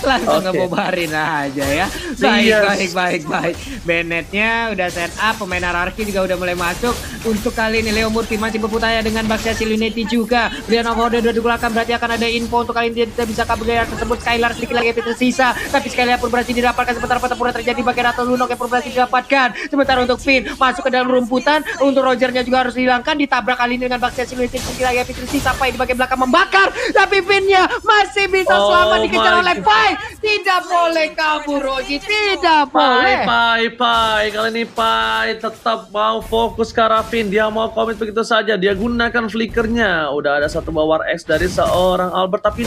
Langsung ngebobarin aja ya. Baik. Bennett-nya udah set up, pemain RRQ juga udah mulai masuk. Untuk kali ini Leo Murphy masih berputaya dengan Baxia Siluneti juga. Brian Order udah digunakan, berarti akan ada info untuk kali ini dia tidak bisa kabur dari tersebut. Skylar sedikit lagi tersisa, tapi Skylar pun berhasil didapatkan. Sementara pertempuran terjadi bagian atau Lunok yang pun berhasil didapatkan. Sementara untuk Finn masuk ke dalam rumputan, untuk Rogernya juga harus dihilangkan. Ditabrak kali ini dengan Baxia Siluneti sedikit lagi tersisa. Pai di bagian belakang membakar, tapi Finn-nya masih bisa selamat dikejar oleh Pai. Tidak boleh kabur, Roji. Tidak boleh. Pai. Kali ini Pai tetap mau fokus ke arah Finn. Dia mau komit begitu saja. Dia gunakan flickernya. Udah ada 1 War X dari seorang Albert. Tapi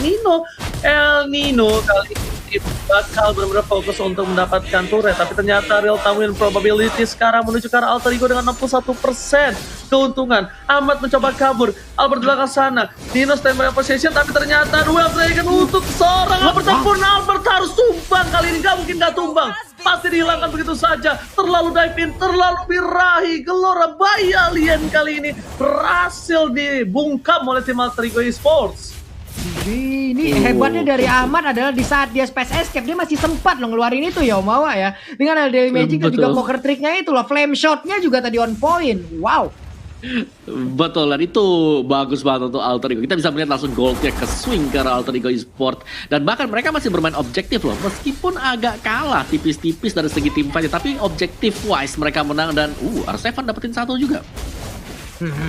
El Nino kali ini bakal benar-benar fokus untuk mendapatkan turret. Tapi ternyata real time win probability sekarang menuju ke arah Alter Ego dengan 61% keuntungan. Ahmad mencoba kabur. Albert di belakang sana. Nino standby position. Tapi ternyata duel Dragon untuk seorang Albert. Pun Albert harus tumbang kali ini. Gak mungkin gak tumbang. Pasti dihilangkan begitu saja. Terlalu dive in, terlalu birahi. Gelora bayi alien kali ini berhasil dibungkam oleh tim Alter Ego Esports. Ini hebatnya dari Ahmad adalah di saat dia space escape dia masih sempat loh ngeluarin itu ya Omawa ya. Dengan ada Daily Magic dan juga poker tricknya itu loh. Flame shotnya juga tadi on point. Wow. Betul, dan itu bagus banget untuk Alter Ego. Kita bisa melihat langsung goldnya ke swing ke arah Alter Ego Esports. Dan bahkan mereka masih bermain objektif loh. Meskipun agak kalah tipis-tipis dari segi tim fight, tapi objektif wise mereka menang. Dan R7 dapetin 1 juga.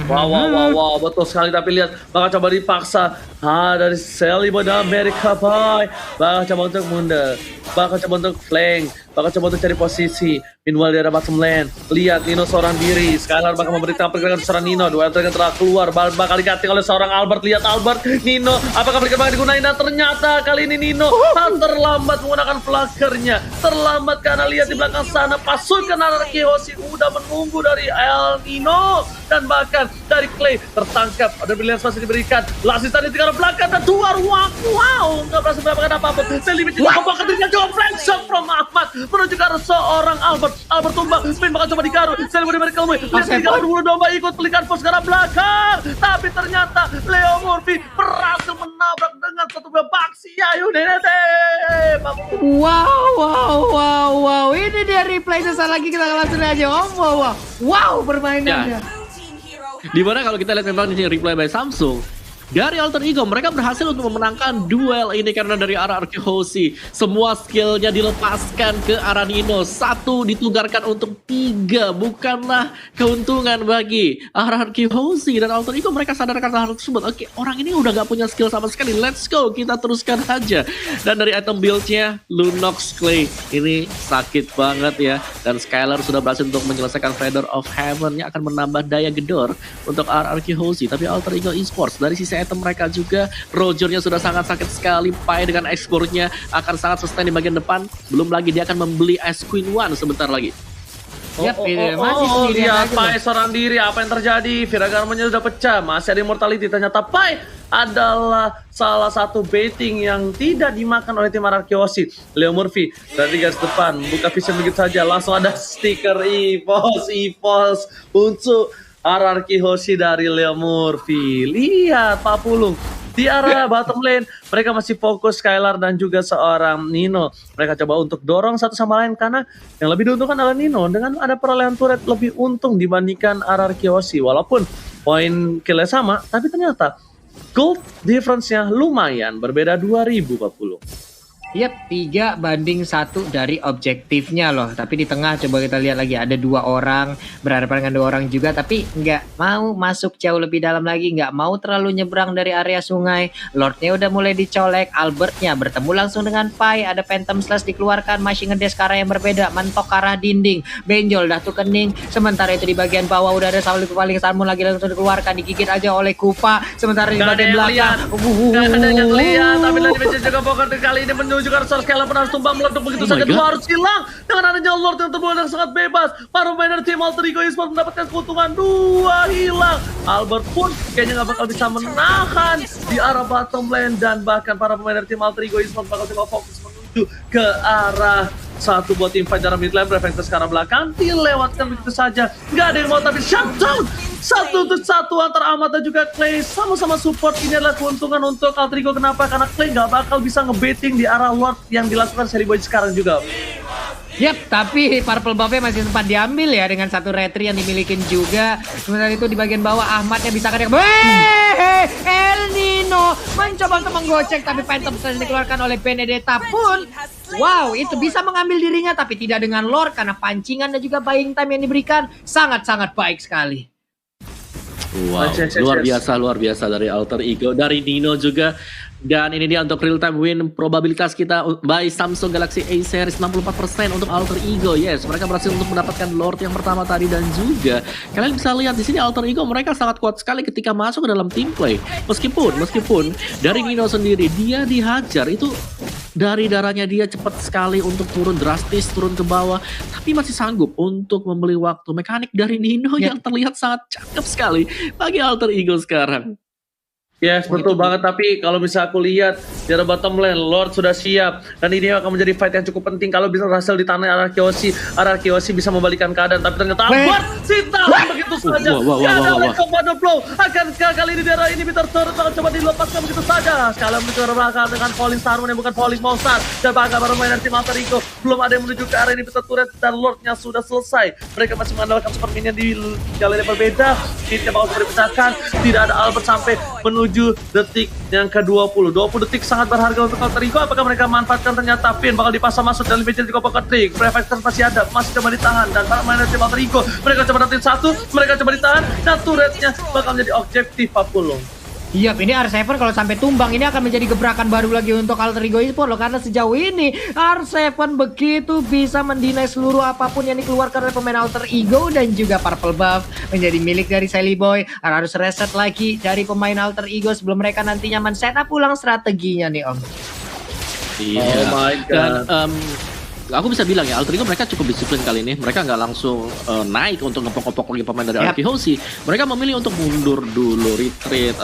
Wow, betul sekali. Tapi lihat, bakal coba dipaksa. Dari Sally pada America Pie. Bakal coba untuk mundur. Bakal coba untuk flank. Bakal coba untuk cari posisi. Meanwhile di arah bottom lane. Lihat Nino seorang diri. Skylar bakal memberikan pergerakan seorang Nino. Dua yang telah keluar. Bakal diganti oleh seorang Albert. Lihat Albert. Nino. Apakah mereka bakal digunain? Dan ternyata kali ini Nino terlambat menggunakan flakernya. Terlambat karena lihat di belakang sana. Pasukan Anarchy Hoshi udah menunggu dari El Nino. Dan bahkan dari Clay tertangkap. Ada brilliance masih diberikan. Lasis tadi di arah belakang. Dan keluar. Wow. Nggak berhasil mendapatkan apa-apa. Sally membawakan dirinya coba flank shot from Ahmad. Menuju ke arah seorang Albert tumbang. Spin bakal coba digaruk. Sally mau diberi kelumui. Lihat digaruk dulu domba ikut pelikan pos ke arah belakang. Tapi ternyata Leo Murphy berhasil menabrak dengan satu baksi. Ayo Nenete. Wow. Ini dia replay sesaat lagi kita langsung aja. Wow permainannya. Dimana kalau kita lihat memang di replay by Samsung dari Alter Ego, mereka berhasil untuk memenangkan duel ini karena dari arah Anarchy Hoshi semua skillnya dilepaskan ke arah Nino. 1 ditugarkan untuk 3, bukanlah keuntungan bagi Anarchy Hoshi dan Alter Ego. Mereka sadarkan hal tersebut. Oke, orang ini udah gak punya skill sama sekali. Let's go, kita teruskan aja. Dan dari item build-nya, Lunox Clay ini sakit banget ya. Dan Skylar sudah berhasil untuk menyelesaikan Feather of Heaven yang akan menambah daya gedor untuk Anarchy Hoshi. Tapi Alter Ego Esports dari sisi item mereka juga, Rogernya sudah sangat sakit sekali. Pai dengan exportnya akan sangat sustain di bagian depan. Belum lagi dia akan membeli Ice Queen 1 sebentar lagi. Lihat Pai seorang diri. Apa yang terjadi? Viragarmanya sudah pecah. Masih ada Immortality. Ternyata Pai adalah salah satu baiting yang tidak dimakan oleh tim Anarchy Hoshi. Leo Murphy dari garis depan buka vision begitu saja. Langsung ada stiker EVOS untuk Anarchy Hoshi dari Leo Murphy. Lihat Pak Pulung di arah bottom lane, mereka masih fokus Skylar dan juga seorang Nino. Mereka coba untuk dorong satu sama lain karena yang lebih diuntungkan adalah Nino dengan ada perolehan turret lebih untung dibandingkan Anarchy Hoshi. Walaupun poin killnya sama, tapi ternyata gold difference-nya lumayan berbeda 2000 Pak Pulung. Yap, 3 banding 1 dari objektifnya loh. Tapi di tengah coba kita lihat lagi ada 2 orang, berhadapan dengan 2 orang juga, tapi nggak mau masuk jauh lebih dalam lagi, nggak mau terlalu nyebrang dari area sungai. Lordnya udah mulai dicolek, Albertnya bertemu langsung dengan Pai, ada Phantom Slash dikeluarkan, masih ngedes ke arah yang berbeda, mentok ke arah dinding, benjol dah tuh kening. Sementara itu di bagian bawah udah ada paling salmon lagi langsung dikeluarkan, digigit aja oleh Kupa. Sementara di bagian belakang, nggak ada yang lihat, tapi lagi juga pokok kali ini menuju ke arah Skylar pun harus tumbang meleduk begitu saja. Dua harus hilang dengan adanya Lord yang terbuat yang sangat bebas. Para pemain tim Alter Ego Esports mendapatkan keuntungan 2 hilang. Albert pun kayaknya nggak bakal bisa menahan di arah bottom lane dan bahkan para pemain tim Alter Ego Esports bakal coba fokus menuju ke arah satu buat tim fight dalam mid lane. Reflector sekarang belakang dilewatkan begitu saja. Nggak ada yang mau tapi shutdown 1-1 antara Ahmad dan juga Clay sama-sama support. Ini adalah keuntungan untuk Alter Ego. Kenapa? Karena Clay nggak bakal bisa ngebaiting di arah Lord yang dilakukan Seri Boy sekarang juga. Yap, tapi Purple Buff-nya masih sempat diambil ya dengan satu retri yang dimilikin juga. Sementara itu di bagian bawah Ahmadnya bisa kadang El Nino mencoba untuk menggocek, tapi Phantom Slash dikeluarkan oleh Benedetta pun. Wow, itu bisa mengambil dirinya tapi tidak dengan Lord karena pancingan dan juga buying time yang diberikan sangat-sangat baik sekali. Wow, luar biasa dari Alter Ego, dari Nino juga. Dan ini dia untuk real time win probabilitas kita by Samsung Galaxy A series 64% untuk Alter Ego. Yes, mereka berhasil untuk mendapatkan Lord yang pertama tadi dan juga kalian bisa lihat di sini Alter Ego mereka sangat kuat sekali ketika masuk ke dalam team play. Meskipun dari Nino sendiri dia dihajar itu dari darahnya dia cepat sekali untuk turun drastis, turun ke bawah, tapi masih sanggup untuk membeli waktu. Mekanik dari Nino yang terlihat sangat cakep sekali bagi Alter Ego sekarang. Yes, betul banget. Tapi kalau bisa aku lihat di arah bottom lane, Lord sudah siap. Dan ini akan menjadi fight yang cukup penting. Kalau bisa berhasil ditahan Anarchy Hoshi bisa membalikan keadaan. Tapi ternyata Albert ditahan begitu saja. Ya ada Commando Flow. Akankah kali ini di arah ini Peter Turret akan coba dilepaskan begitu saja. Sekali menuju ke belakang dengan Falling Starman yang bukan Falling Monster. Dan bahkan para pemain tim Alter Ego belum ada yang menuju ke arah ini Peter Turret. Dan Lordnya sudah selesai. Mereka masih mengandalkan super minion di jalan yang berbeda. Ini bakal dipecahkan. Tidak ada Albert sampai menuju detik yang ke-20. 20 detik sangat berharga untuk Alter Ego. Apakah mereka manfaatkan? Ternyata Finn bakal dipasang masuk dan lebih jadi Kopo Trik. Prefector masih ada, masih coba ditahan. Dan para main tim Alter Ego, mereka coba dapetin satu, mereka coba ditahan. Dan turretnya bakal menjadi objektif Papulung. Iya, ini R7 kalau sampai tumbang ini akan menjadi gebrakan baru lagi untuk Alter Ego Esports loh, karena sejauh ini R7 begitu bisa mendinai seluruh apapun yang dikeluarkan oleh pemain Alter Ego, dan juga Purple Buff menjadi milik dari Sally Boy. Harus reset lagi dari pemain Alter Ego sebelum mereka nantinya men-setup ulang strateginya nih Om. Iya. Oh my God. Dan aku bisa bilang ya, Alter Ego mereka cukup disiplin kali ini. Mereka nggak langsung naik untuk ngepok-ngepok lagi pemain dari Arky Hoshi. Mereka memilih untuk mundur dulu, retreat,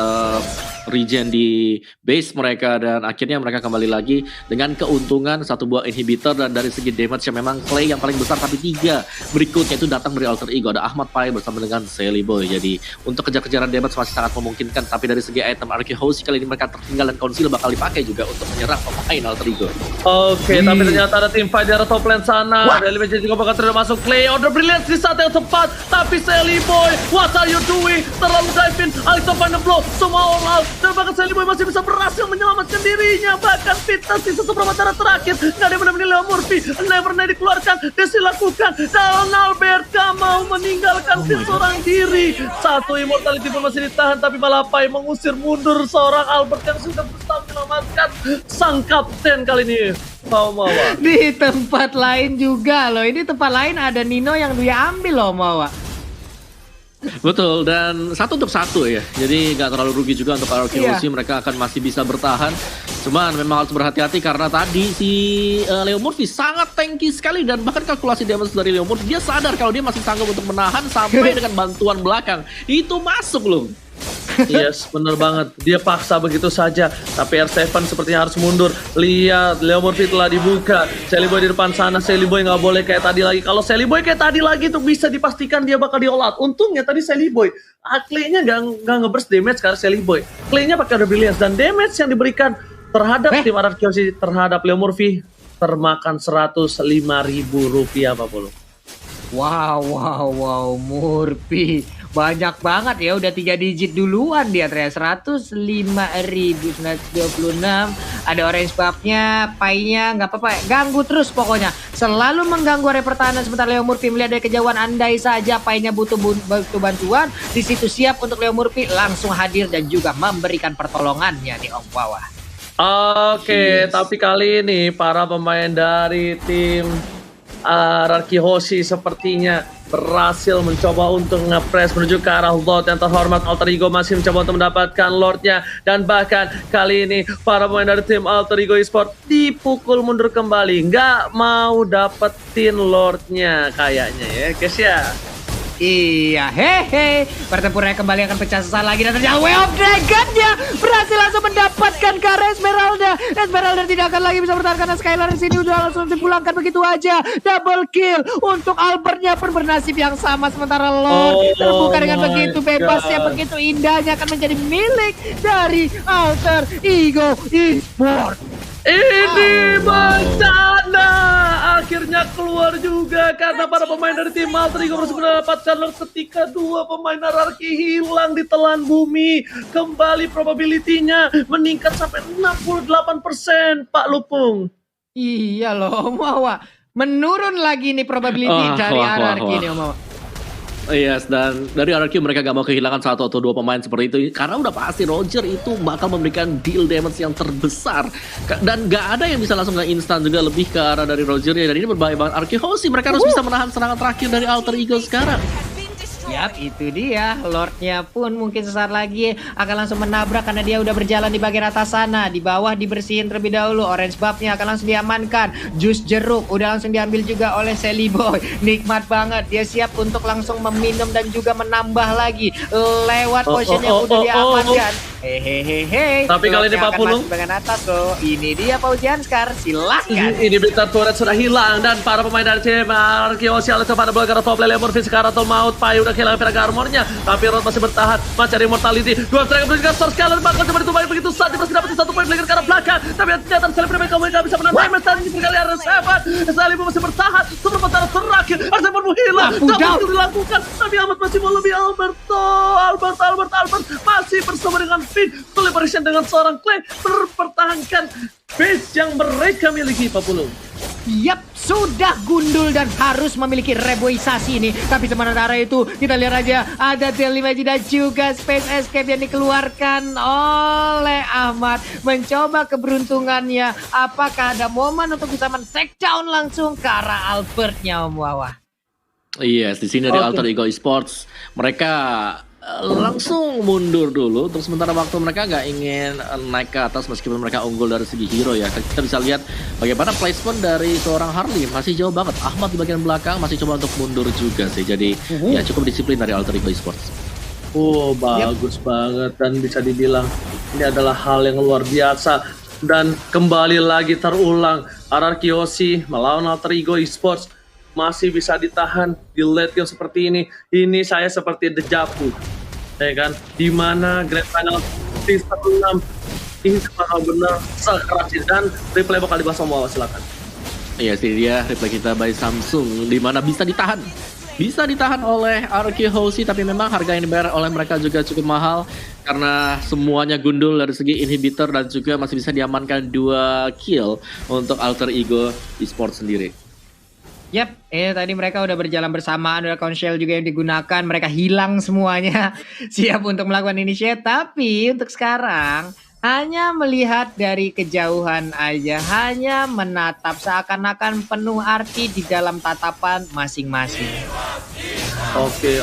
regen di base mereka, dan akhirnya mereka kembali lagi dengan keuntungan satu buah inhibitor. Dan dari segi damage yang memang Clay yang paling besar, tapi 3 berikutnya itu datang dari Alter Ego. Ada Ahmad Pai bersama dengan Sally Boy. Jadi untuk kejar-kejaran damage masih sangat memungkinkan. Tapi dari segi item Arky Hoshi kali ini mereka tertinggal, dan Conceal bakal dipakai juga untuk menyerang pemain Alter Ego. Oke, tapi ternyata ada tim fight di arah top lane sana. Dari BJ juga bakal terus masuk. Clay order brilliant di saat yang tepat. Tapi Sally Boy, what are you doing? Terlalu dive in, Alisson find the blow, semua all out. Dan bahkan Sally Boy masih bisa berhasil menyelamatkan dirinya. Bahkan Vita sisa seperempat terakhir. Nggak ada yang benar-benar Leo Murphy. Never dikeluarkan, Desi lakukan. Dan Albert gak mau meninggalkan tim seorang diri. Satu immortality pun masih ditahan, tapi Malapai mengusir mundur seorang Albert yang sudah berusaha menyelamatkan sang kapten kali ini. Mawa. Di tempat lain juga loh. Ini tempat lain ada Nino yang dia ambil loh Mawa. Betul, dan 1 untuk 1 ya. Jadi nggak terlalu rugi juga untuk Arky Hoshi. Mereka akan masih bisa bertahan. Cuman memang harus berhati-hati karena tadi si Leo Murphy sangat tanky sekali, dan bahkan kalkulasi damage dari Leo Murphy, dia sadar kalau dia masih sanggup untuk menahan sampai dengan bantuan belakang itu masuk loh. Yes, bener banget. Dia paksa begitu saja. Tapi R7 sepertinya harus mundur. Lihat, Leo Murphy telah dibuka. Sally Boy di depan sana. Sally Boy nggak boleh kayak tadi lagi. Kalau Sally Boy kayak tadi lagi tuh bisa dipastikan dia bakal di-all out. Untungnya tadi Sally Boy Clay-nya nggak nge-burst damage karena Sally Boy. Clay-nya pakai ada brilliance, dan damage yang diberikan terhadap tim Arky Hoshi terhadap Leo Murphy termakan Rp105.000 Pak Polo. Wow, Murphy banyak banget ya, udah 3 digit duluan dia ternyata. 105.926. Ada orange buff-nya, Pai-nya nggak apa-apa, ganggu terus pokoknya. Selalu mengganggu area pertahanan. Sebentar Leo Murphy melihat dari kejauhan, andai saja Pai-nya butuh bantuan, di situ siap untuk Leo Murphy langsung hadir dan juga memberikan pertolongannya di Om bawah. Oke, tapi kali ini para pemain dari tim Arky Hoshi sepertinya berhasil mencoba untuk nge-press menuju ke arah Lord yang terhormat. Alter Ego masih mencoba untuk mendapatkan Lordnya, dan bahkan kali ini para pemain dari tim Alter Ego Esports dipukul mundur kembali, nggak mau dapetin Lordnya kayaknya ya guys ya. Iya, hehe. Pertempurannya kembali akan pecah sesaat lagi, dan ternyata Way of Dragon-nya berhasil langsung mendapatkan ke arah Esmeralda. Esmeralda tidak akan lagi bisa bertahan karena Skylar di sini udah langsung dipulangkan begitu aja. Double kill untuk Albertnya pun bernasib yang sama, sementara Lord terbuka dengan begitu bebasnya, begitu indahnya akan menjadi milik dari Alter Ego Esports. Ini bencana akhirnya keluar juga karena para pemain dari tim Alter Ego harus mendapatkan Lord ketika 2 pemain Arky hilang di telan bumi. Kembali probability-nya meningkat sampai 68%, Pak Lupung. Iya loh, Mawa. Menurun lagi nih probability dari Arky nih, Mawa. Yes, dan dari RRQ mereka gak mau kehilangan 1 atau 2 pemain seperti itu, karena udah pasti Roger itu bakal memberikan deal damage yang terbesar, dan gak ada yang bisa langsung instan juga lebih ke arah dari Roger ya. Dan ini berbahaya banget Arky Hoshi, mereka harus bisa menahan serangan terakhir dari Alter Ego sekarang. Yap, itu dia. Lordnya pun mungkin sesaat lagi akan langsung menabrak karena dia udah berjalan di bagian atas sana. Di bawah dibersihin terlebih dahulu. Orange buff-nya akan langsung diamankan. Jus jeruk udah langsung diambil juga oleh Sally Boy. Nikmat banget. Dia siap untuk langsung meminum dan juga menambah lagi lewat potion yang udah diamankan. Hehehe. Tapi kali ini Pak Pulung bagian atas loh. Ini dia Paujian Scar. Silahkan. Ini Bitter Turret sudah hilang, dan para pemain dari tim Arky Hoshi Alisson pada bola karena top lane Murphy sekarang atau maut. Pai udah kehilangan Piraga armornya, tapi Rod masih bertahan, mencari immortality. 2 striker berikan source kalian bakal coba ditumbangin begitu saja, masih dapat 1 poin lagi ke arah belakang. Tapi ternyata Sally Boy kamu nggak bisa menang damage, dan ini berkali R7. Sally Boy masih bertahan, seperempat terakhir. R7 mau hilang, dapat itu dilakukan, tapi Ahmad masih mau lebih. Albert masih bersama dengan Finn. dengan seorang Clay mempertahankan base yang mereka miliki, Pak Pulung. Yap, sudah gundul dan harus memiliki reboisasi ini. Tapi sementara itu kita lihat aja ada T5 dan juga Space Escape yang dikeluarkan oleh Ahmad. Mencoba keberuntungannya. Apakah ada momen untuk bisa men-take down langsung ke arah Albertnya, Om Wawa? Yes, di sini dari Alter Ego Esports mereka langsung mundur dulu untuk sementara waktu. Mereka nggak ingin naik ke atas meskipun mereka unggul dari segi hero ya. Kita bisa lihat bagaimana placement dari seorang Harley masih jauh banget. Ahmad di bagian belakang masih coba untuk mundur juga sih. Jadi ya cukup disiplin dari Alter Ego Esports. Oh, bagus banget, dan bisa dibilang ini adalah hal yang luar biasa. Dan kembali lagi terulang, RRQ Aussie melawan Alter Ego Esports masih bisa ditahan di late game seperti ini. Ini saya seperti dejavu, ya kan? Dimana Grand Final season 6 ini benar-benar sekeras ini. Dan replay bakal dibahas sama Wawa, silakan. Iya sih, dia replay kita by Samsung dimana bisa ditahan oleh RRQ Aussie, tapi memang harga yang dibayar oleh mereka juga cukup mahal karena semuanya gundul dari segi inhibitor dan juga masih bisa diamankan 2 kill untuk Alter Ego Esports sendiri. Yap, tadi mereka udah berjalan bersamaan, udah konsil juga yang digunakan, mereka hilang semuanya, siap untuk melakukan initiate. Tapi untuk sekarang hanya melihat dari kejauhan aja, hanya menatap seakan-akan penuh arti di dalam tatapan masing-masing. Oke.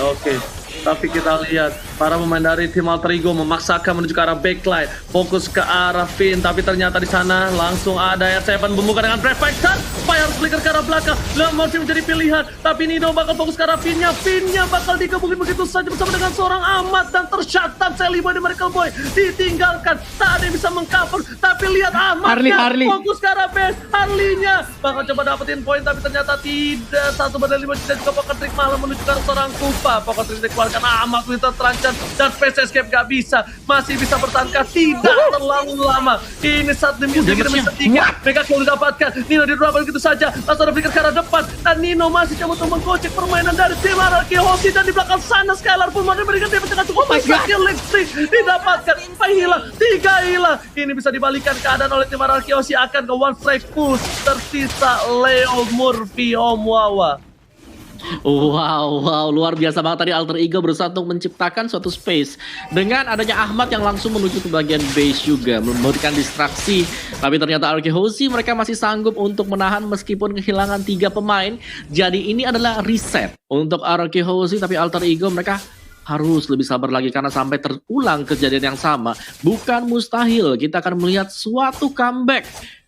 Tapi kita lihat para pemain dari tim Alter Ego memaksakan menuju ke arah backline, fokus ke arah Finn, tapi ternyata di sana langsung ada R7 membuka dengan Prefector, Fire Flicker ke arah belakang, Lemorphy menjadi pilihan, tapi Nino bakal fokus ke arah Finn-nya bakal dikebukin begitu saja bersama dengan seorang Ahmad, dan tercatat Celiboy dan Miracle Boy ditinggalkan, tak ada yang bisa mengcover, tapi lihat Ahmad fokus ke arah base, Harley-nya bakal coba dapetin poin, tapi ternyata tidak, satu berdali tidak juga Pocket Trick malah menuju ke arah seorang Kupa, Pocket Trick dikeluarkan Ahmad Winter terancam dan Space Escape gak bisa, masih bisa bertahan tidak terlalu lama. Ini saat demi sedikit demi sedikit mereka sudah dapatkan. Nino di drop begitu saja, langsung ada pikir ke arah depan dan Nino masih coba untuk menggocek permainan dari tim RRQ Aussie, dan di belakang sana Skylar pun memberikan dia pencet cukup besar, listrik didapatkan, 4 hilang, 3 hilang. Ini bisa dibalikan keadaan oleh tim RRQ Aussie, akan ke one strike push, tersisa Leo Murphy, Om Wawa. Wow, luar biasa banget tadi Alter Ego berusaha untuk menciptakan suatu space dengan adanya Ahmad yang langsung menuju ke bagian base juga, memberikan distraksi. Tapi ternyata RRQ Aussie mereka masih sanggup untuk menahan meskipun kehilangan 3 pemain. Jadi ini adalah reset untuk RRQ Aussie, tapi Alter Ego mereka harus lebih sabar lagi karena sampai terulang kejadian yang sama. Bukan mustahil kita akan melihat suatu comeback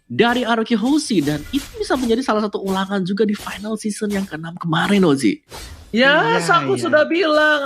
dari RRQ Aussie, dan itu bisa menjadi salah satu ulangan juga di final season yang ke-6 kemarin, Ozi. Aku sudah bilang,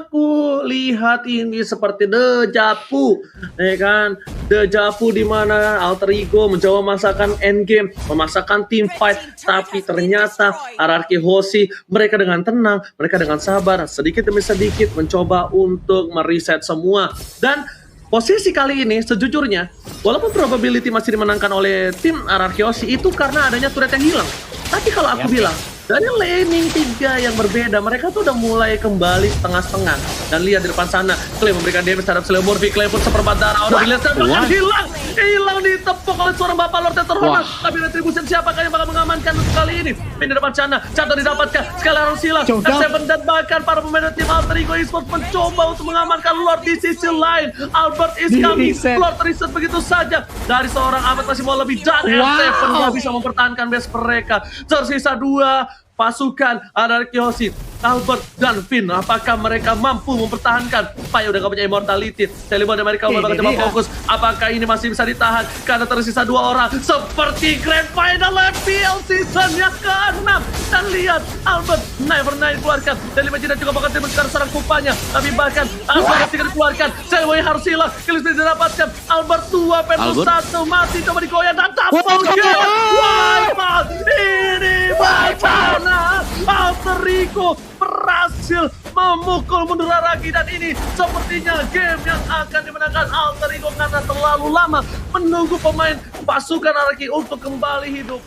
aku lihat ini seperti dejavu, ya kan? Dejavu di mana Alter Ego mencoba memaksakan endgame, memaksakan team fight, tapi ternyata RRQ Aussie mereka dengan tenang, mereka dengan sabar, sedikit demi sedikit mencoba untuk mereset semua. Dan posisi kali ini sejujurnya, walaupun probability masih dimenangkan oleh tim RRQ Aussie itu karena adanya turret yang hilang. Tapi kalau aku bilang, dari laning 3 yang berbeda, mereka tuh udah mulai kembali setengah-setengah. Dan lihat di depan sana, Clay memberikan damage terhadap Slemorphy, Clay pun seperempat darah, udah dilihat hilang ditepuk oleh seorang Bapak Lord yang terhormat. Tapi Retribution siapakah yang bakal mengamankan untuk kali ini? Pin di depan sana, Cato didapatkan, Skylar harus hilang, R7 dan bahkan para pemain tim Alter Ego Esports mencoba untuk mengamankan Lord di sisi lain. Albert is coming, Lord reset begitu saja. Dari seorang Ahmad masih mau lebih, dan R7 gak bisa mempertahankan base mereka. Tersisa 2 pasukan RRQ Aussie, Albert dan Finn. Apakah mereka mampu mempertahankan? Pai udah gak punya immortality. Celiboy dan mereka bakal coba fokus. Apakah ini masih bisa ditahan? Karena tersisa 2 orang. Seperti Grand Final FPL season yang ke-6. Dan lihat Albert Never Night keluarkan. Celiboy tidak juga bakal diberikan serang kupanya. Tapi bahkan Albert tidak dikeluarkan. Celiboy harus hilang. Kills tidak didapatkan. Albert 2 versus 1 masih coba digoyang dan double kill. Wipeout. Ini bagaimana Alter Ego berhasil memukul mundur lagi, dan ini sepertinya game yang akan dimenangkan Alter Ego karena terlalu lama menunggu pemain pasukan RRQ untuk kembali hidup.